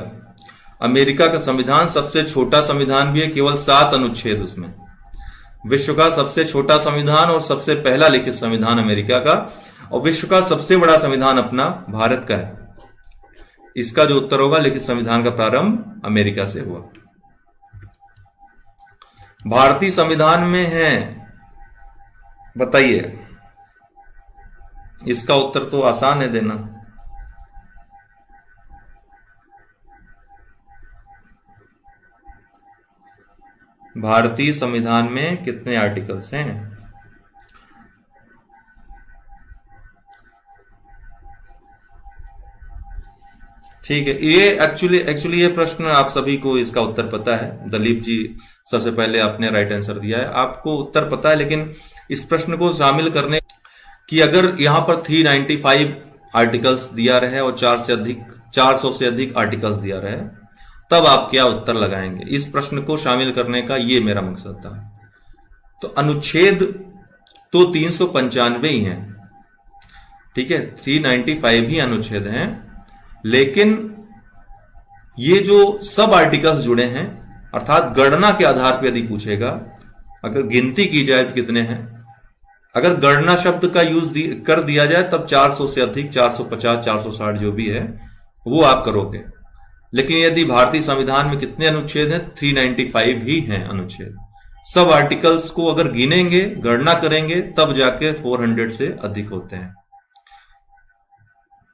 अमेरिका का संविधान सबसे छोटा संविधान भी है, केवल 7 अनुच्छेद उसमें। विश्व का सबसे छोटा संविधान और सबसे पहला लिखित संविधान अमेरिका का, और विश्व का सबसे बड़ा संविधान अपना भारत का है। इसका जो उत्तर होगा, लिखित संविधान का प्रारंभ अमेरिका से हुआ। भारतीय संविधान में है, बताइए। इसका उत्तर तो आसान है देना। भारतीय संविधान में कितने आर्टिकल्स हैं? ठीक है, ये एक्चुअली ये प्रश्न आप सभी को इसका उत्तर पता है। दलीप जी सबसे पहले आपने राइट आंसर दिया है, आपको उत्तर पता है। लेकिन इस प्रश्न को शामिल करने कि अगर यहां पर 395 आर्टिकल्स दिया रहे और 400 से अधिक आर्टिकल्स दिया रहे, तब आप क्या उत्तर लगाएंगे। इस प्रश्न को शामिल करने का ये मेरा मकसद था। तो अनुच्छेद तो 395 ही हैं, ठीक है, 395 ही अनुच्छेद हैं, लेकिन ये जो सब आर्टिकल्स जुड़े हैं, अर्थात गणना के आधार पर यदि पूछेगा, अगर गिनती की जाए तो कितने हैं, अगर गणना शब्द का यूज कर दिया जाए तब 400 से अधिक, 450, 460 जो भी है वो आप करोगे। लेकिन यदि भारतीय संविधान में कितने अनुच्छेद हैं, 395 ही हैं अनुच्छेद। सब आर्टिकल्स को अगर गिनेंगे, गणना करेंगे, तब जाके 400 से अधिक होते हैं।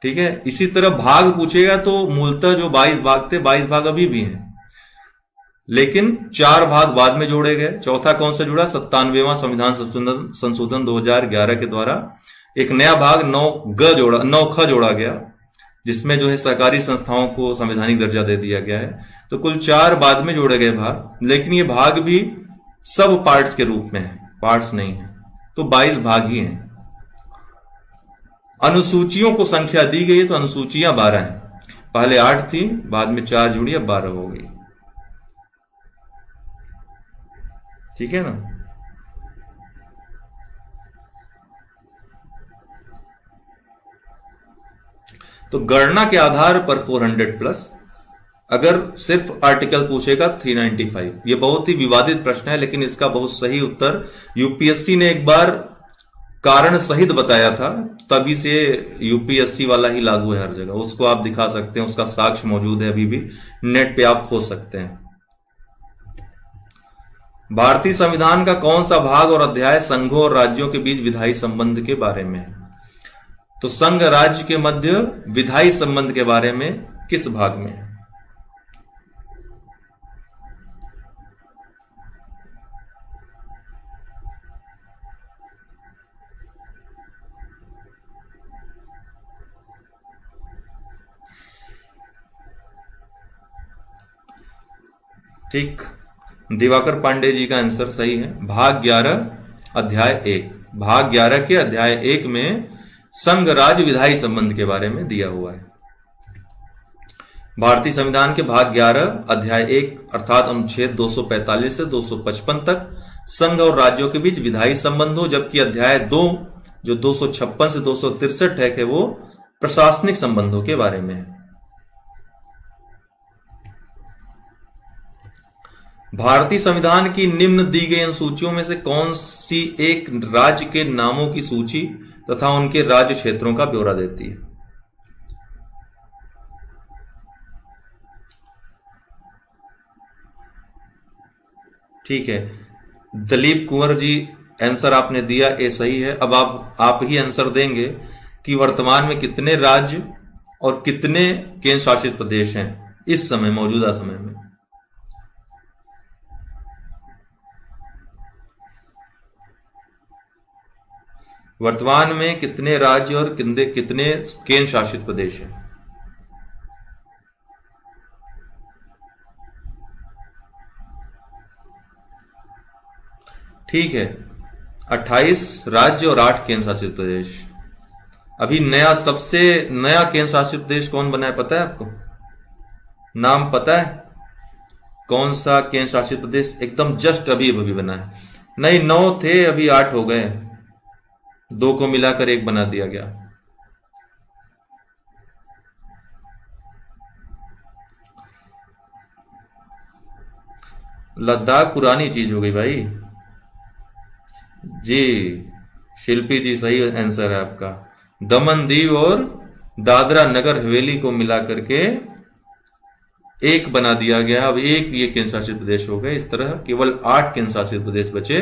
ठीक है, इसी तरह भाग पूछेगा तो मूलतः जो 22 भाग थे, 22 भाग अभी भी हैं, लेकिन 4 भाग बाद में जोड़े गए। चौथा कौन सा जुड़ा, 97वां संविधान संशोधन 2011 के द्वारा एक नया भाग 9ख जोड़ा गया, जिसमें जो है सहकारी संस्थाओं को संवैधानिक दर्जा दे दिया गया है। तो कुल 4 बाद में जोड़े गए भाग, लेकिन ये भाग भी सब पार्ट्स के रूप में है, पार्ट्स नहीं है, तो 22 भाग ही हैं। अनुसूचियों को संख्या दी गई है तो अनुसूचियां 12 हैं। पहले 8 थी, बाद में 4 जुड़ी, अब 12 हो गई। ठीक है ना। तो गणना के आधार पर 400 प्लस, अगर सिर्फ आर्टिकल पूछेगा 395। यह बहुत ही विवादित प्रश्न है, लेकिन इसका बहुत सही उत्तर यूपीएससी ने एक बार कारण सहित बताया था, तभी से यूपीएससी वाला ही लागू है हर जगह। उसको आप दिखा सकते हैं, उसका साक्ष्य मौजूद है, अभी भी नेट पे आप खोज सकते हैं। भारतीय संविधान का कौन सा भाग और अध्याय संघों और राज्यों के बीच विधायी संबंध के बारे में है? तो संघ राज्य के मध्य विधायी संबंध के बारे में किस भाग में है? ठीक, दिवाकर पांडे जी का आंसर सही है। भाग 11 अध्याय 1, भाग 11 के अध्याय 1 में संघ राज्य विधायी संबंध के बारे में दिया हुआ है। भारतीय संविधान के भाग 11 अध्याय 1 अर्थात अनुच्छेद 245 से 255 तक संघ और राज्यों के बीच विधायी संबंध हो, जबकि अध्याय 2 जो 256 से 263 है कि वो प्रशासनिक संबंधों के बारे में है। भारतीय संविधान की निम्न दी गई अनुसूचियों में से कौन सी एक राज्य के नामों की सूची तथा उनके राज्य क्षेत्रों का ब्यौरा देती है? ठीक है, दलीप कुंवर जी आंसर आपने दिया, ये सही है। अब आप ही आंसर देंगे कि वर्तमान में कितने राज्य और कितने केंद्र शासित प्रदेश हैं इस समय, मौजूदा समय में? वर्तमान में कितने राज्य और कितने केंद्र शासित प्रदेश हैं? ठीक है, 28 राज्य और 8 केंद्र शासित प्रदेश। अभी सबसे नया केंद्र शासित प्रदेश कौन बना है, पता है आपको? नाम पता है कौन सा केंद्र शासित प्रदेश? एकदम जस्ट अभी बना है। नहीं, 9 थे, अभी 8 हो गए, 2 को मिलाकर 1 बना दिया गया। लद्दाख पुरानी चीज हो गई भाई जी। शिल्पी जी सही आंसर है आपका। दमन दीव और दादरा नगर हवेली को मिलाकर के 1 बना दिया गया। अब 1 ये केंद्र शासित प्रदेश हो गए। इस तरह केवल 8 केंद्र शासित प्रदेश बचे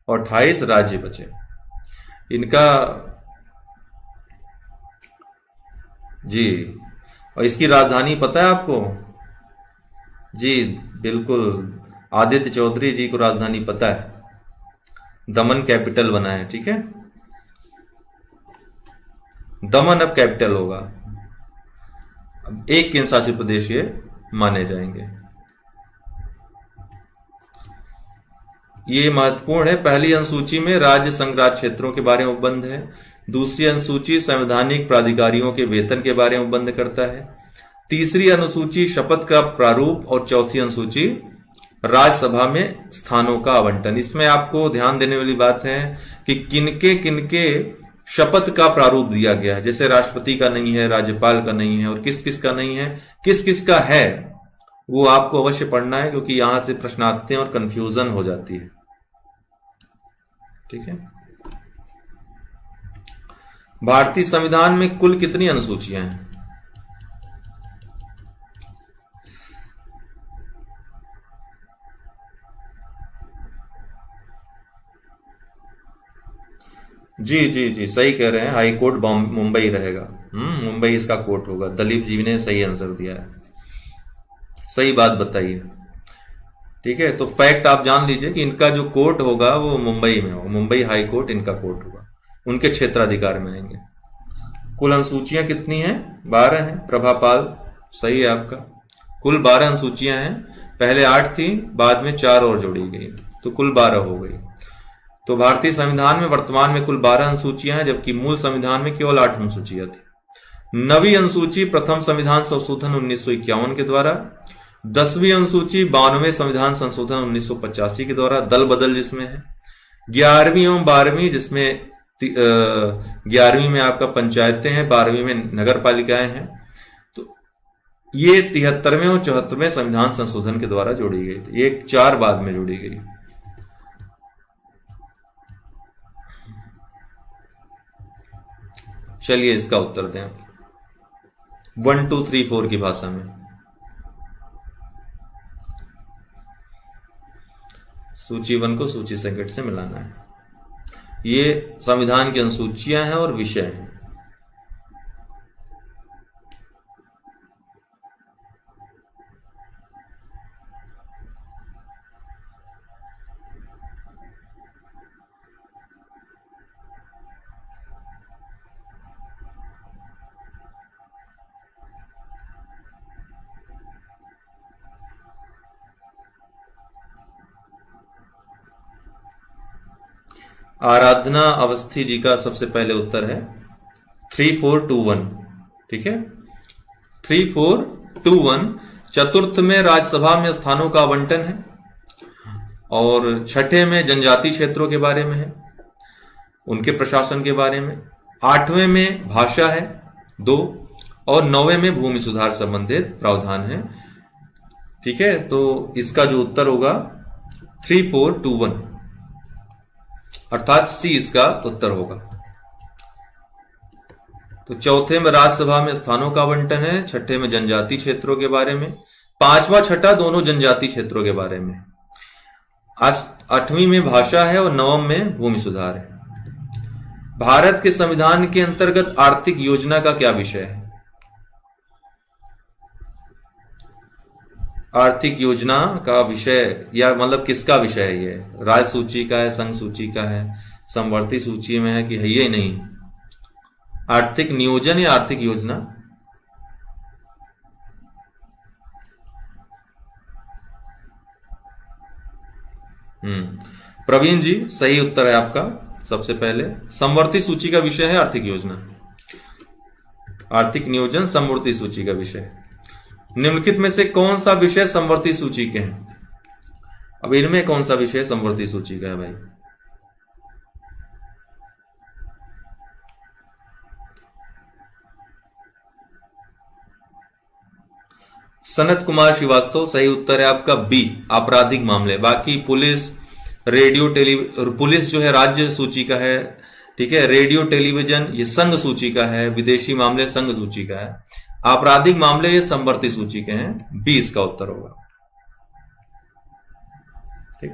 और 28 राज्य बचे। इनका जी, और इसकी राजधानी पता है आपको? जी बिल्कुल, आदित्य चौधरी जी को राजधानी पता है, दमन कैपिटल बना है। ठीक है, दमन अब कैपिटल होगा। अब 1 केंद्र शासित प्रदेश ये माने जाएंगे। ये महत्वपूर्ण है। पहली अनुसूची में राज्य संघ राज्य क्षेत्रों के बारे में उपबंध है। दूसरी अनुसूची संवैधानिक प्राधिकारियों के वेतन के बारे में उपबंध करता है। तीसरी अनुसूची शपथ का प्रारूप और चौथी अनुसूची राज्यसभा में स्थानों का आवंटन। इसमें आपको ध्यान देने वाली बात है कि किनके शपथ का प्रारूप दिया गया है, जैसे राष्ट्रपति का नहीं है, राज्यपाल का नहीं है, और किस किस का नहीं है, किस किस का है, वो आपको अवश्य पढ़ना है, क्योंकि यहां से प्रश्न आते हैं और कंफ्यूजन हो जाती है। ठीक है। भारतीय संविधान में कुल कितनी अनुसूचियां हैं? जी जी जी, सही कह रहे हैं, हाई कोर्ट मुंबई रहेगा। मुंबई इसका कोर्ट होगा। दलीप जी ने सही आंसर दिया है, सही बात बताई है। ठीक है, तो फैक्ट आप जान लीजिए कि इनका जो कोर्ट होगा वो मुंबई में होगा, मुंबई हाई कोर्ट इनका कोर्ट होगा, उनके क्षेत्राधिकार में आएंगे। कुल अनुसूचियां कितनी हैं? 12 हैं। प्रभापाल, सही है आपका। कुल 12 अनुसूचियां हैं, पहले 8 थी, बाद में 4 और जोड़ी गई, तो कुल 12 हो गई। तो भारतीय संविधान में वर्तमान में कुल 12 अनुसूचियां हैं, जबकि मूल संविधान में केवल 8 अनुसूचियां थी। 9वीं अनुसूची प्रथम संविधान संशोधन 1951 के द्वारा, 10वीं अनुसूची 92वें संविधान संशोधन 1985 के द्वारा, दल बदल जिसमें है, 11वीं एवं 12वीं, जिसमें 11वीं में आपका पंचायतें हैं, 12वीं में नगर पालिकाएं हैं, तो ये 73वें और 74वें संविधान संशोधन के द्वारा जोड़ी गई थी। ये 4 बाद में जोड़ी गई। चलिए इसका उत्तर दें 1 2 3 4 की भाषा में। सूची 1 को सूची संकट से मिलाना है। ये संविधान की अनुसूचियां हैं और विषय हैं। आराधना अवस्थी जी का सबसे पहले उत्तर है 3421। ठीक है, 3421 चतुर्थ में राज्यसभा में स्थानों का आवंटन है, और छठे में जनजातीय क्षेत्रों के बारे में है, उनके प्रशासन के बारे में, 8वें में भाषा है 2, और 9वें में भूमि सुधार संबंधित प्रावधान है। ठीक है, तो इसका जो उत्तर होगा 3421, अर्थात सी इसका उत्तर होगा। तो चौथे में राज्यसभा में स्थानों का आवंटन है, छठे में जनजातीय क्षेत्रों के बारे में, 5वां 6ठा दोनों जनजातीय क्षेत्रों के बारे में, 8वीं में भाषा है और 9वें में भूमि सुधार है। भारत के संविधान के अंतर्गत आर्थिक योजना का क्या विषय है? आर्थिक योजना का विषय, या मतलब किसका विषय है? ये राज्य सूची का है, संघ सूची का है, समवर्ती सूची में है कि है ये नहीं? आर्थिक नियोजन या आर्थिक योजना? प्रवीण जी, सही उत्तर है आपका। सबसे पहले समवर्ती सूची का विषय है आर्थिक योजना, आर्थिक नियोजन समवर्ती सूची का विषय। निम्नलिखित में से कौन सा विषय समवर्ती सूची के हैं? अब इनमें कौन सा विषय समवर्ती सूची का है भाई? सनत कुमार श्रीवास्तव, सही उत्तर है आपका बी, आपराधिक मामले। बाकी पुलिस, रेडियो, पुलिस जो है राज्य सूची का है। ठीक है, रेडियो टेलीविजन ये संघ सूची का है, विदेशी मामले संघ सूची का है, आपराधिक मामले ये समवर्ती सूची के हैं। बी इसका उत्तर होगा। ठीक,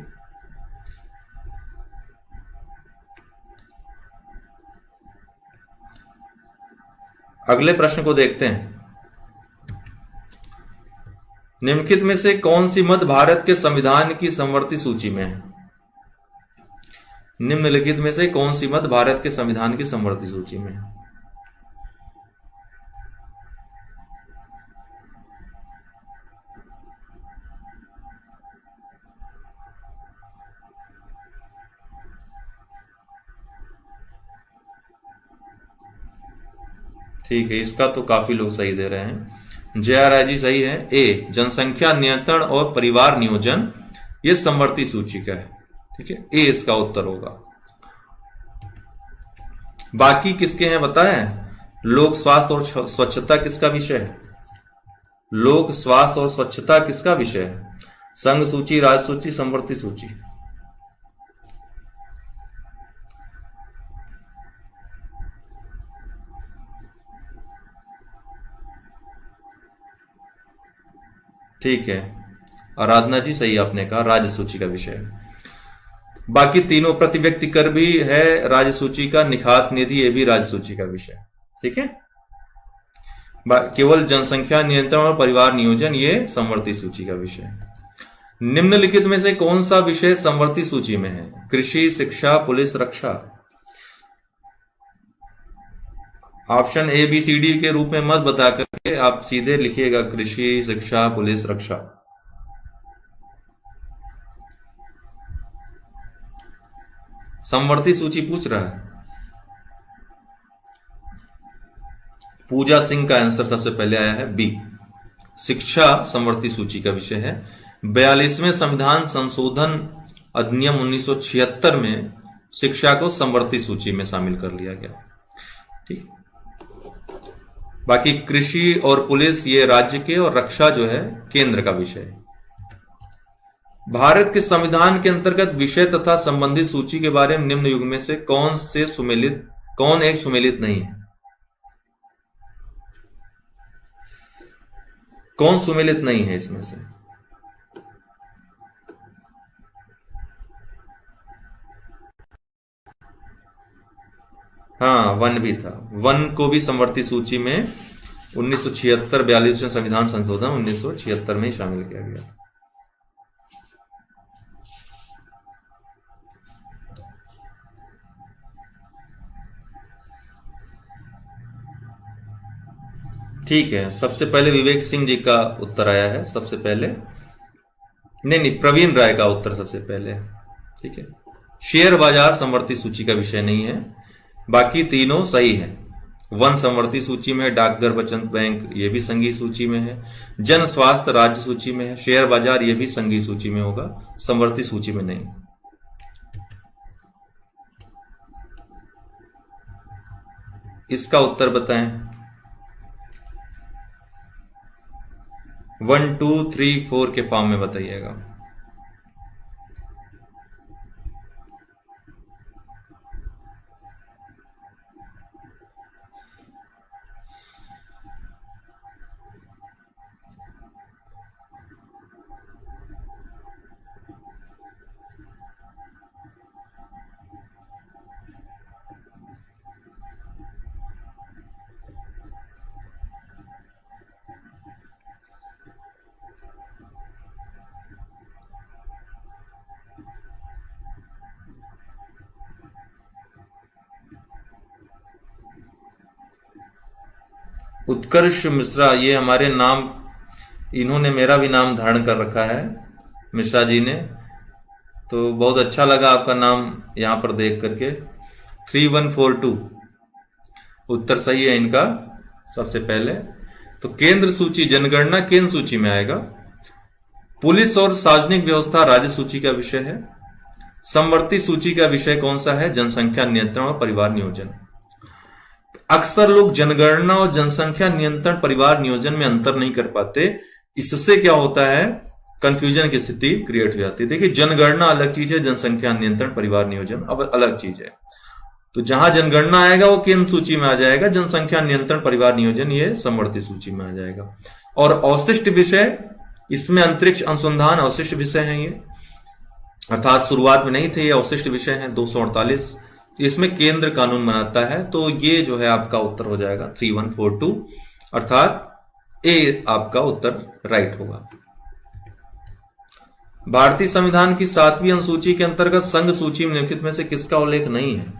अगले प्रश्न को देखते हैं। निम्नलिखित में से कौन सी मद भारत के संविधान की समवर्ती सूची में है? निम्नलिखित में से कौन सी मद भारत के संविधान की समवर्ती सूची में है? ठीक है, इसका तो काफी लोग सही दे रहे हैं। जया राय जी सही है। ए, जनसंख्या नियंत्रण और परिवार नियोजन ये समवर्ती सूची का है। ठीक है, ए इसका उत्तर होगा। बाकी किसके हैं बताएं? लोक स्वास्थ्य और स्वच्छता किसका विषय है? लोक स्वास्थ्य और स्वच्छता किसका विषय है? संघ सूची, राज सूची, संवर्ती सूची? ठीक है, आराधना जी सही आपने कहा, राज्य सूची का विषय है। बाकी तीनों, प्रति व्यक्ति कर भी है राज्य सूची का, निखात निधि ये भी राज्य सूची का विषय। ठीक है, केवल जनसंख्या नियंत्रण और परिवार नियोजन ये संवर्ती सूची का विषय है। निम्नलिखित में से कौन सा विषय संवर्ती सूची में है? कृषि, शिक्षा, पुलिस, रक्षा? Option A B C D के रूप में मत बता करके आप सीधे लिखिएगा कृषि, शिक्षा, पुलिस, रक्षा। संवर्ती सूची पूछ रहा है। पूजा सिंह का आंसर सबसे पहले आया है बी, शिक्षा संवर्ती सूची का विषय है। 42वें संविधान संशोधन अधिनियम 1976 में शिक्षा को संवर्ती सूची में शामिल कर लिया गया। ठीक, बाकी कृषि और पुलिस ये राज्य के, और रक्षा जो है केंद्र का विषय है। भारत के संविधान के अंतर्गत विषय तथा संबंधित सूची के बारे में निम्न युग में से कौन एक सुमेलित नहीं है? कौन सुमेलित नहीं है इसमें से? हाँ, वन भी था। वन को भी संवर्ती सूची में 1976 42वें संविधान संशोधन 1976 में ही शामिल किया गया। ठीक है, सबसे पहले विवेक सिंह जी का उत्तर आया है सबसे पहले। नहीं, प्रवीण राय का उत्तर सबसे पहले। ठीक है, शेयर बाजार संवर्ती सूची का विषय नहीं है, बाकी तीनों सही है। वन संवर्ती सूची में है, डाकघर बचत बैंक ये भी संघीय सूची में है, जन स्वास्थ्य राज्य सूची में है, शेयर बाजार ये भी संघीय सूची में होगा, संवर्ती सूची में नहीं। इसका उत्तर बताएं। 1 2 3 4 के फॉर्म में बताइएगा। उत्कर्ष मिश्रा, ये हमारे नाम, इन्होंने मेरा भी नाम धारण कर रखा है, मिश्रा जी ने, तो बहुत अच्छा लगा आपका नाम यहां पर देख करके। 3142 उत्तर सही है इनका। सबसे पहले तो केंद्र सूची, जनगणना केंद्र सूची में आएगा। पुलिस और सार्वजनिक व्यवस्था राज्य सूची का विषय है। समवर्ती सूची का विषय कौन सा है? जनसंख्या नियंत्रण और परिवार नियोजन। अक्सर लोग जनगणना और जनसंख्या नियंत्रण परिवार नियोजन में अंतर नहीं कर पाते, इससे क्या होता है, कंफ्यूजन की स्थिति क्रिएट हो जाती है। देखिए, जनगणना अलग चीज है, जनसंख्या नियंत्रण परिवार नियोजन अब अलग चीज है। तो जहां जनगणना आएगा वो केंद्र सूची में आ जाएगा, जनसंख्या नियंत्रण परिवार नियोजन ये समवर्ती सूची में आ जाएगा। और अवशिष्ट विषय, इसमें अंतरिक्ष अनुसंधान अवशिष्ट विषय है ये, अर्थात शुरुआत में नहीं थे, ये अवशिष्ट विषय है 248, इसमें केंद्र कानून बनाता है। तो ये जो है आपका उत्तर हो जाएगा 3142, अर्थात ए आपका उत्तर राइट होगा। भारतीय संविधान की 7वीं अनुसूची के अंतर्गत संघ सूची में निम्नलिखित में से किसका उल्लेख नहीं है?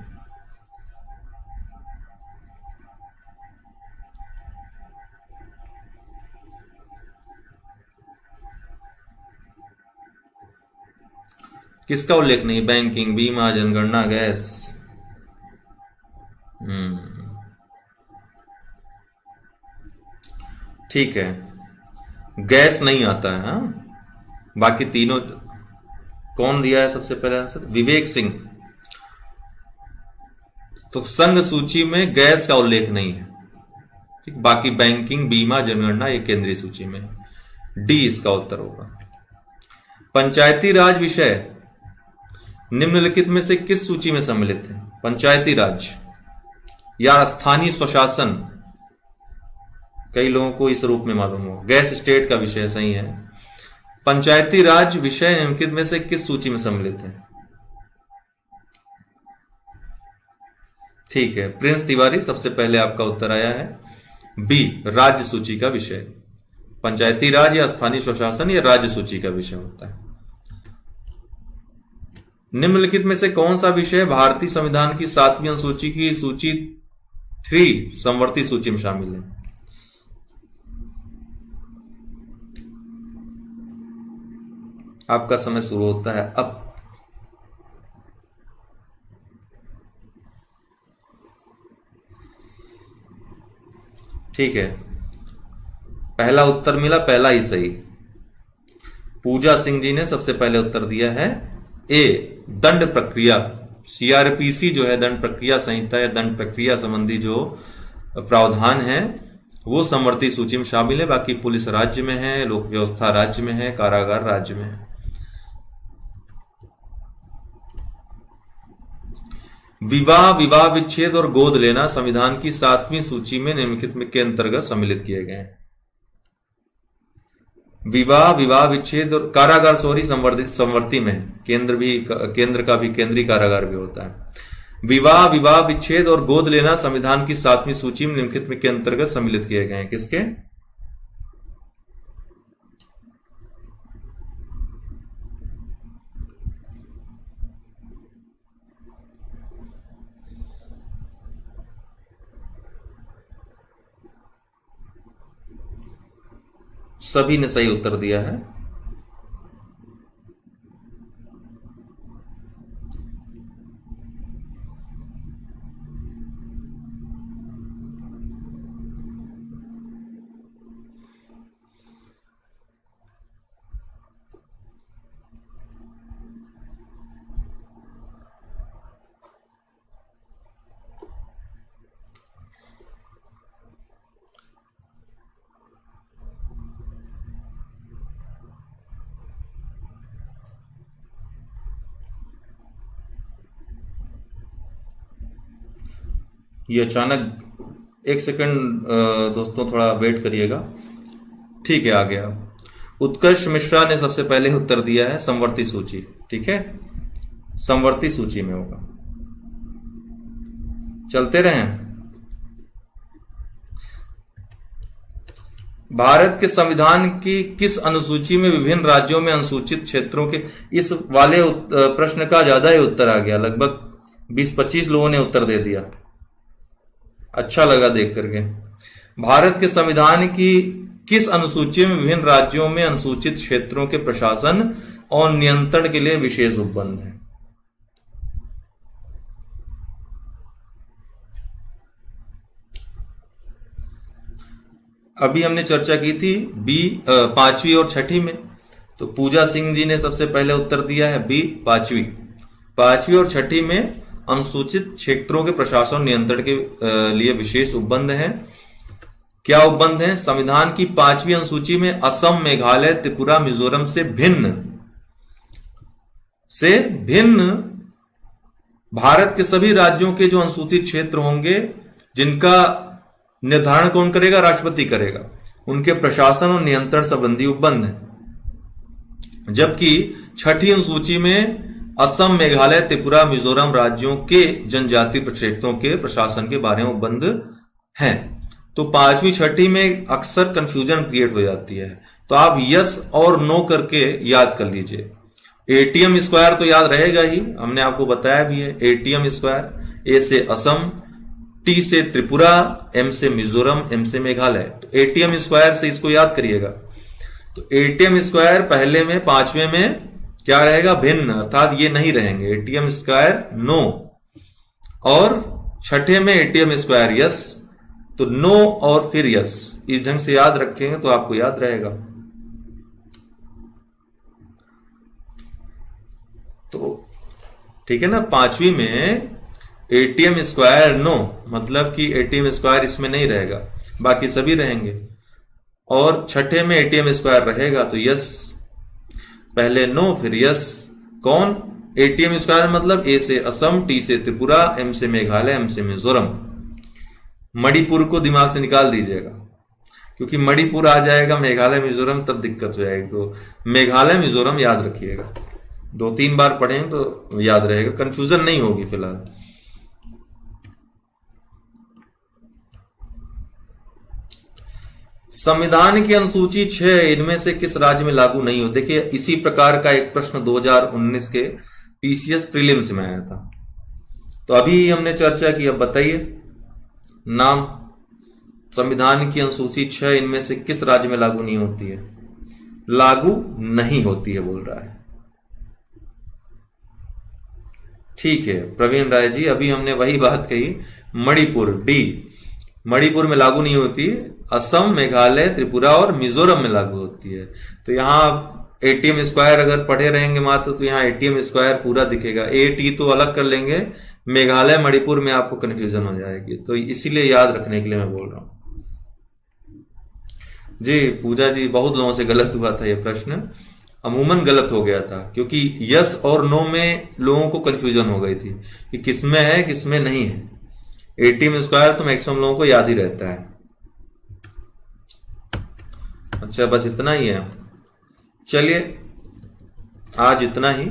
किसका उल्लेख नहीं? बैंकिंग, बीमा, जनगणना, गैस। ठीक है, गैस नहीं आता है। हाँ, बाकी तीनों। कौन दिया है सबसे पहले आंसर? विवेक सिंह। तो संघ सूची में गैस का उल्लेख नहीं है। ठीक, बाकी बैंकिंग, बीमा, जनगणना ये केंद्रीय सूची में है। डी इसका उत्तर होगा। पंचायती राज विषय निम्नलिखित में से किस सूची में सम्मिलित है? पंचायती राज या स्थानीय स्वशासन, कई लोगों को इस रूप में मालूम हो। गैस स्टेट का विषय सही है। पंचायती राज विषय निम्नलिखित में से किस सूची में सम्मिलित है? ठीक है, प्रिंस तिवारी सबसे पहले आपका उत्तर आया है बी, राज्य सूची का विषय। पंचायती राज या स्थानीय स्वशासन ये राज्य सूची का विषय होता है। निम्नलिखित में से कौन सा विषय भारतीय संविधान की 7वीं अनुसूची की सूची 3 समवर्ती सूची में शामिल है? आपका समय शुरू होता है अब। ठीक है, पहला उत्तर मिला, पहला ही सही। पूजा सिंह जी ने सबसे पहले उत्तर दिया है ए, दंड प्रक्रिया। सीआरपीसी जो है दंड प्रक्रिया संहिता या दंड प्रक्रिया संबंधी जो प्रावधान है वो समवर्ती सूची में शामिल है। बाकी पुलिस राज्य में है, लोक व्यवस्था राज्य में है, कारागार राज्य में है। विवाह, विवाह विच्छेद और गोद लेना संविधान की 7वीं सूची में निम्नलिखित में के अंतर्गत सम्मिलित किए गए हैं। विवाह, विवाह विच्छेद और कारागार समवर्ती में है। केंद्र का भी केंद्रीय कारागार भी होता है। विवाह, विवाह विच्छेद और गोद लेना संविधान की 7वीं सूची में निम्नलिखित में के अंतर्गत सम्मिलित किए गए हैं। किसके? सभी ने सही उत्तर दिया है। ये अचानक, एक सेकंड दोस्तों, थोड़ा वेट करिएगा। ठीक है, आ गया। उत्कर्ष मिश्रा ने सबसे पहले उत्तर दिया है समवर्ती सूची। ठीक है, समवर्ती सूची में होगा। चलते रहें। भारत के संविधान की किस अनुसूची में विभिन्न राज्यों में अनुसूचित क्षेत्रों के, इस वाले प्रश्न का ज्यादा ही उत्तर आ गया, लगभग 20-25 लोगों ने उत्तर दे दिया। अच्छा लगा देख करके। भारत के संविधान की किस अनुसूची में विभिन्न राज्यों में अनुसूचित क्षेत्रों के प्रशासन और नियंत्रण के लिए विशेष उपबंध है? अभी हमने चर्चा की थी बी, 5वीं और 6ठी में। तो पूजा सिंह जी ने सबसे पहले उत्तर दिया है बी, 5वीं और 6ठी में अनुसूचित क्षेत्रों के प्रशासन नियंत्रण के लिए विशेष उपबंध है। क्या उपबंध है? संविधान की 5वीं अनुसूची में असम, मेघालय, त्रिपुरा, मिजोरम से भिन्न भारत के सभी राज्यों के जो अनुसूचित क्षेत्र होंगे, जिनका निर्धारण कौन करेगा? राष्ट्रपति करेगा। उनके प्रशासन और नियंत्रण संबंधी उपबंध है। जबकि 6ठी अनुसूची में असम, मेघालय, त्रिपुरा, मिजोरम राज्यों के जनजातीय क्षेत्रों के प्रशासन के बारे में उपबंध हैं। तो 5वीं 6ठी में अक्सर कंफ्यूजन क्रिएट हो जाती है। तो आप यस और नो करके याद कर लीजिए। एटीएम स्क्वायर तो याद रहेगा ही, हमने आपको बताया भी है। एटीएम स्क्वायर, ए से असम, टी से त्रिपुरा, एम से मिजोरम, एम से मेघालय। तो एटीएम स्क्वायर से इसको याद करिएगा। तो एटीएम स्क्वायर पहले में 5वें में क्या रहेगा? भिन्न, अर्थात ये नहीं रहेंगे। एटीएम स्क्वायर नो, और 6ठे में एटीएम स्क्वायर यस। तो नो और फिर यस, इस ढंग से याद रखेंगे तो आपको याद रहेगा। तो ठीक है ना। 5वीं में एटीएम स्क्वायर नो, मतलब कि एटीएम स्क्वायर इसमें नहीं रहेगा, बाकी सभी रहेंगे। और छठे में एटीएम स्क्वायर रहेगा तो यस, पहले नो फिर यस। कौन? एटीएम स्क्वायर मतलब ए से असम, टी से त्रिपुरा, एम से मेघालय, एम से मिजोरम। मणिपुर को दिमाग से निकाल दीजिएगा, क्योंकि मणिपुर आ जाएगा मेघालय मिजोरम तब दिक्कत हो जाएगी। तो मेघालय मिजोरम याद रखिएगा, 2-3 बार पढ़ेंगे तो याद रहेगा, कंफ्यूजन नहीं होगी फिलहाल। संविधान की अनुसूची 6 इनमें से किस राज्य में लागू नहीं हो? देखिए, इसी प्रकार का एक प्रश्न 2019 के पीसीएस प्रीलिम्स में आया था, तो अभी हमने चर्चा की। अब बताइए नाम, संविधान की अनुसूची 6 इनमें से किस राज्य में लागू नहीं होती है? लागू नहीं होती है बोल रहा है। ठीक है प्रवीण राय जी, अभी हमने वही बात कही, मणिपुर डी, मणिपुर में लागू नहीं होती, असम, मेघालय, त्रिपुरा और मिजोरम में लागू होती है। तो यहां एटीएम स्क्वायर अगर पढ़े रहेंगे मात्र तो यहां एटीएम स्क्वायर पूरा दिखेगा, ए टी तो अलग कर लेंगे, मेघालय मणिपुर में आपको कंफ्यूजन हो जाएगी, तो इसीलिए याद रखने के लिए मैं बोल रहा हूं। जी पूजा जी, बहुत लोगों से गलत हुआ था ये प्रश्न, अमूमन गलत हो गया था, क्योंकि यस और नो में लोगों को कंफ्यूजन हो गई थी कि किसमें है किसमें नहीं है। एटीएम स्क्वायर तो मैक्सिमम लोगों को याद ही रहता है। अच्छा बस इतना ही है, चलिए आज इतना ही।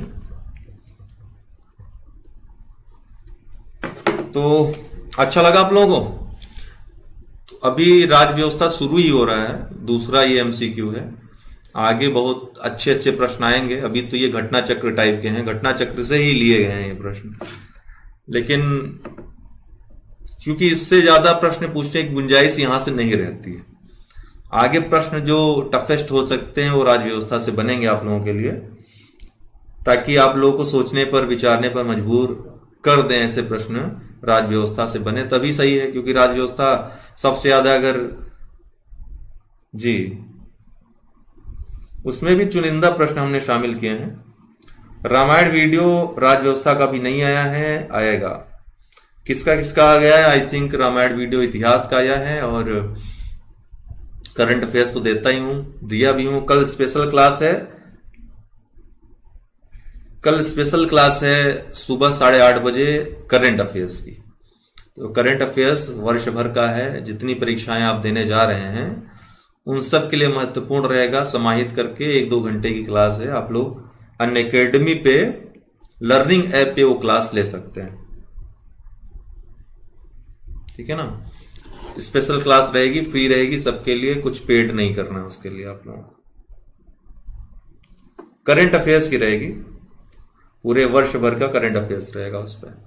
तो अच्छा लगा आप लोगों को? तो अभी राज्य व्यवस्था शुरू ही हो रहा है, दूसरा ये एमसीक्यू है, आगे बहुत अच्छे अच्छे प्रश्न आएंगे। अभी तो ये घटना चक्र टाइप के हैं, घटना चक्र से ही लिए गए हैं ये प्रश्न, लेकिन क्योंकि इससे ज्यादा प्रश्न पूछने की गुंजाइश यहां से नहीं रहती है। आगे प्रश्न जो टफेस्ट हो सकते हैं वो राज्य व्यवस्था से बनेंगे आप लोगों के लिए, ताकि आप लोगों को सोचने पर विचारने पर मजबूर कर दें। ऐसे प्रश्न राज्य व्यवस्था से बने तभी सही है, क्योंकि राज्य व्यवस्था सबसे ज्यादा अगर जी उसमें भी चुनिंदा प्रश्न हमने शामिल किए हैं। रामायण वीडियो राज्य व्यवस्था का भी नहीं आया है, आएगा। किसका किसका आ गया है? आई थिंक रामायण वीडियो इतिहास का आया है, और करंट अफेयर्स तो देता ही हूं, दिया भी हूं। कल स्पेशल क्लास है, कल स्पेशल क्लास है सुबह 8:30 बजे करंट अफेयर्स की। तो करंट अफेयर्स वर्ष भर का है, जितनी परीक्षाएं आप देने जा रहे हैं उन सब के लिए महत्वपूर्ण रहेगा। समाहित करके 1-2 घंटे की क्लास है, आप लोग अनअकैडमी पे लर्निंग ऐप पे वो क्लास ले सकते हैं, ठीक है ना। स्पेशल क्लास रहेगी, फ्री रहेगी सबके लिए, कुछ पेड नहीं करना है उसके लिए आप लोगों को। करंट अफेयर्स की रहेगी, पूरे वर्ष भर का करंट अफेयर्स रहेगा उस पर।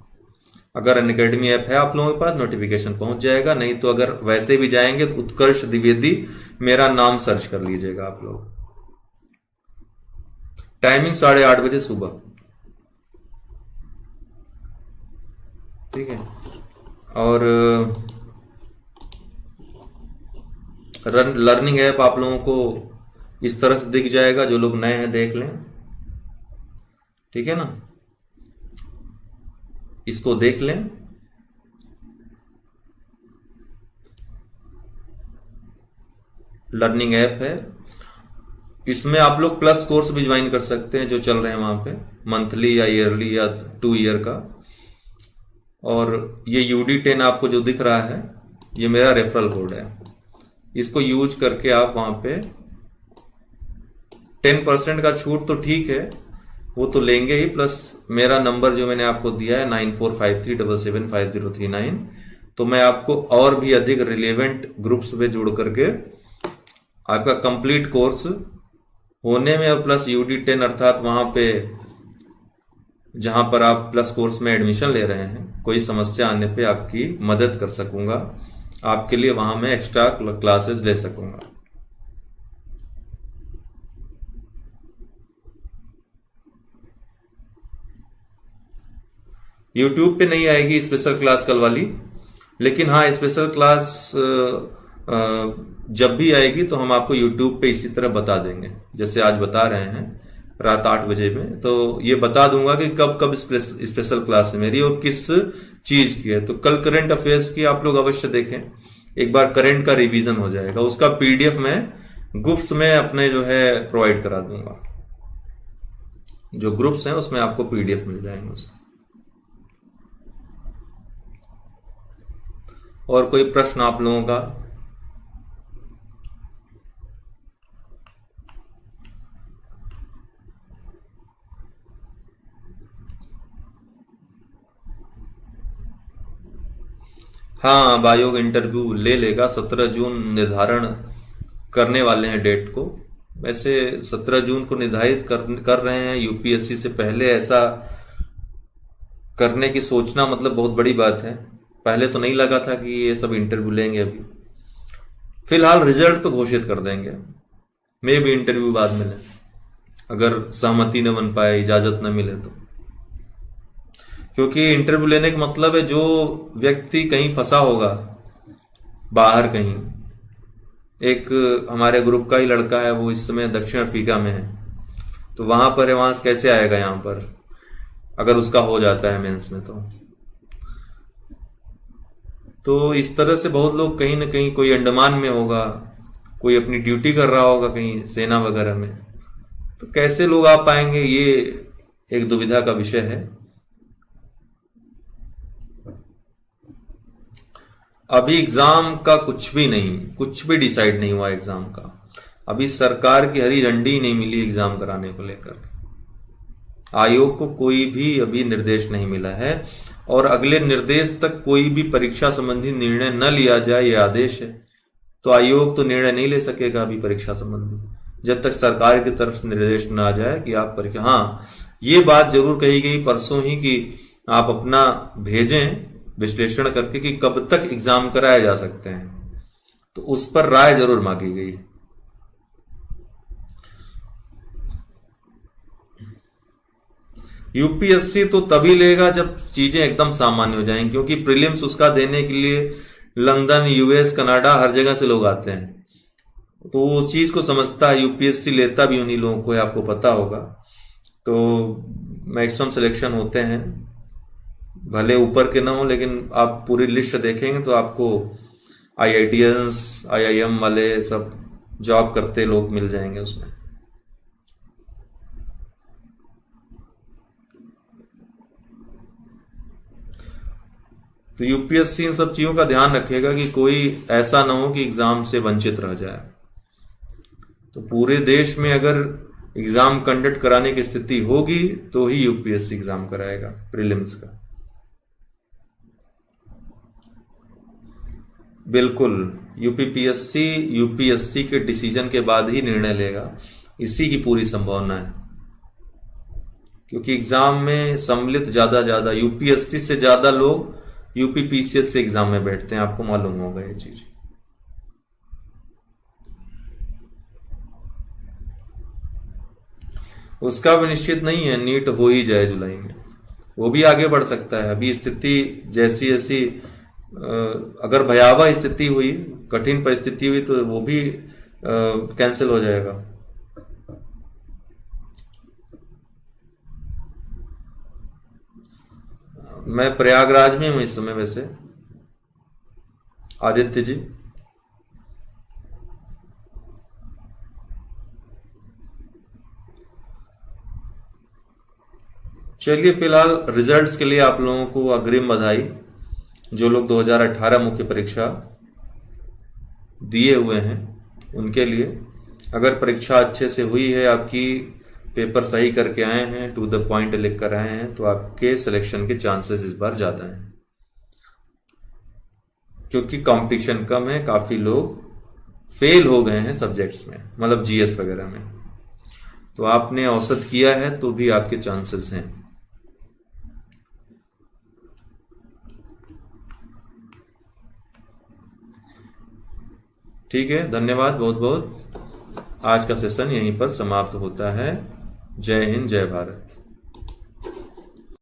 अगर अनअकैडमी ऐप है आप लोगों के पास, नोटिफिकेशन पहुंच जाएगा, नहीं तो अगर वैसे भी जाएंगे तो उत्कर्ष द्विवेदी मेरा नाम सर्च कर लीजिएगा आप लोग। टाइमिंग 8:30 बजे सुबह, ठीक है। और लर्निंग ऐप आप लोगों को इस तरह से दिख जाएगा, जो लोग नए हैं देख लें, ठीक है ना, इसको देख लें। लर्निंग ऐप है, इसमें आप लोग प्लस कोर्स भी ज्वाइन कर सकते हैं जो चल रहे हैं वहां पे, मंथली या ईयरली या 2 ईयर का। और ये UD10 आपको जो दिख रहा है ये मेरा रेफरल कोड है, इसको यूज करके आप वहां पे 10% का छूट तो ठीक है, वो तो लेंगे ही, प्लस मेरा नंबर जो मैंने आपको दिया है 9453775039, तो मैं आपको और भी अधिक रिलेवेंट ग्रुप्स में जोड़ करके आपका कंप्लीट कोर्स होने में, और प्लस UD10 अर्थात वहां पे जहां पर आप प्लस कोर्स में एडमिशन ले रहे हैं, कोई समस्या आने पे आपकी मदद कर सकूंगा, आपके लिए वहां मैं एक्स्ट्रा क्लासेस ले सकूंगा। YouTube पे नहीं आएगी स्पेशल क्लास कल वाली, लेकिन हाँ स्पेशल क्लास जब भी आएगी तो हम आपको YouTube पे इसी तरह बता देंगे, जैसे आज बता रहे हैं रात 8 बजे में, तो ये बता दूंगा कि कब कब स्पेशल क्लास है मेरी और किस चीज की है। तो कल करंट अफेयर्स की आप लोग अवश्य देखें, एक बार करंट का रिवीजन हो जाएगा। उसका पीडीएफ में ग्रुप्स में अपने जो है प्रोवाइड करा दूंगा, जो ग्रुप्स हैं उसमें आपको पीडीएफ मिल जाएंगे उसके। और कोई प्रश्न आप लोगों का? हाँ, अब आयोग इंटरव्यू ले लेगा। 17 जून निर्धारण करने वाले हैं डेट को। वैसे 17 जून को निर्धारित कर रहे हैं यूपीएससी से पहले। ऐसा करने की सोचना मतलब बहुत बड़ी बात है। पहले तो नहीं लगा था कि ये सब इंटरव्यू लेंगे। अभी फिलहाल रिजल्ट तो घोषित कर देंगे, मे भी इंटरव्यू बाद में लें, अगर सहमति न बन पाए, इजाजत न मिले तो। क्योंकि इंटरव्यू लेने का मतलब है जो व्यक्ति कहीं फंसा होगा बाहर कहीं, एक हमारे ग्रुप का ही लड़का है, वो इस समय दक्षिण अफ्रीका में है, तो वहां पर है, वहां से कैसे आएगा यहाँ पर अगर उसका हो जाता है मेंस में। तो इस तरह से बहुत लोग कहीं ना कहीं, कोई अंडमान में होगा, कोई अपनी ड्यूटी कर रहा होगा कहीं सेना वगैरह में, तो कैसे लोग आ पाएंगे, ये एक दुविधा का विषय है। अभी एग्जाम का कुछ भी डिसाइड नहीं हुआ एग्जाम का। अभी सरकार की हरी झंडी नहीं मिली एग्जाम कराने को लेकर। आयोग को कोई भी अभी निर्देश नहीं मिला है, और अगले निर्देश तक कोई भी परीक्षा संबंधी निर्णय न लिया जाए, यह आदेश है। तो आयोग तो निर्णय नहीं ले सकेगा अभी परीक्षा संबंधी, जब तक सरकार की तरफ से निर्देश न आ जाए कि आप परीक्षा। हाँ, ये बात जरूर कही गई परसों ही कि आप अपना भेजें विश्लेषण करके कि कब तक एग्जाम कराए जा सकते हैं, तो उस पर राय जरूर मांगी गई। यूपीएससी तो तभी लेगा जब चीजें एकदम सामान्य हो जाएंगी, क्योंकि प्रीलिम्स उसका देने के लिए लंदन, यूएस, कनाडा, हर जगह से लोग आते हैं, तो उस चीज को समझता है। यूपीएससी लेता भी उन्हीं लोगों को है, आपको पता होगा। तो मैक्सिमम सिलेक्शन होते हैं, भले ऊपर के ना हो, लेकिन आप पूरी लिस्ट देखेंगे तो आपको आईआईटीएंस, आईआईएम वाले सब जॉब करते लोग मिल जाएंगे उसमें। तो यूपीएससी इन सब चीजों का ध्यान रखेगा कि कोई ऐसा ना हो कि एग्जाम से वंचित रह जाए। तो पूरे देश में अगर एग्जाम कंडक्ट कराने की स्थिति होगी तो ही यूपीएससी एग्जाम कराएगा प्रीलिम्स का। बिल्कुल, यूपीएससी के डिसीजन के बाद ही निर्णय लेगा, इसी की पूरी संभावना है। क्योंकि एग्जाम में सम्मिलित ज्यादा यूपीएससी से ज्यादा लोग यूपीपीसीएस से एग्जाम में बैठते हैं, आपको मालूम होगा ये चीज। उसका भी निश्चित नहीं है, नीट हो ही जाए जुलाई में, वो भी आगे बढ़ सकता है। अभी स्थिति जैसी अगर भयावह स्थिति हुई, कठिन परिस्थिति हुई, तो वो भी कैंसिल हो जाएगा। मैं प्रयागराज में हूं इस समय वैसे, आदित्य जी। चलिए, फिलहाल रिजल्ट्स के लिए आप लोगों को अग्रिम बधाई। जो लोग 2018 मुख्य परीक्षा दिए हुए हैं उनके लिए, अगर परीक्षा अच्छे से हुई है, आपकी पेपर सही करके आए हैं, टू द पॉइंट लिख कर आए हैं, तो आपके सिलेक्शन के चांसेस इस बार ज्यादा हैं। क्योंकि कंपटीशन कम है, काफी लोग फेल हो गए हैं सब्जेक्ट्स में, मतलब जीएस वगैरह में। तो आपने औसत किया है तो भी आपके चांसेस हैं। ठीक है, धन्यवाद बहुत बहुत। आज का सेशन यहीं पर समाप्त होता है। जय हिंद, जय भारत।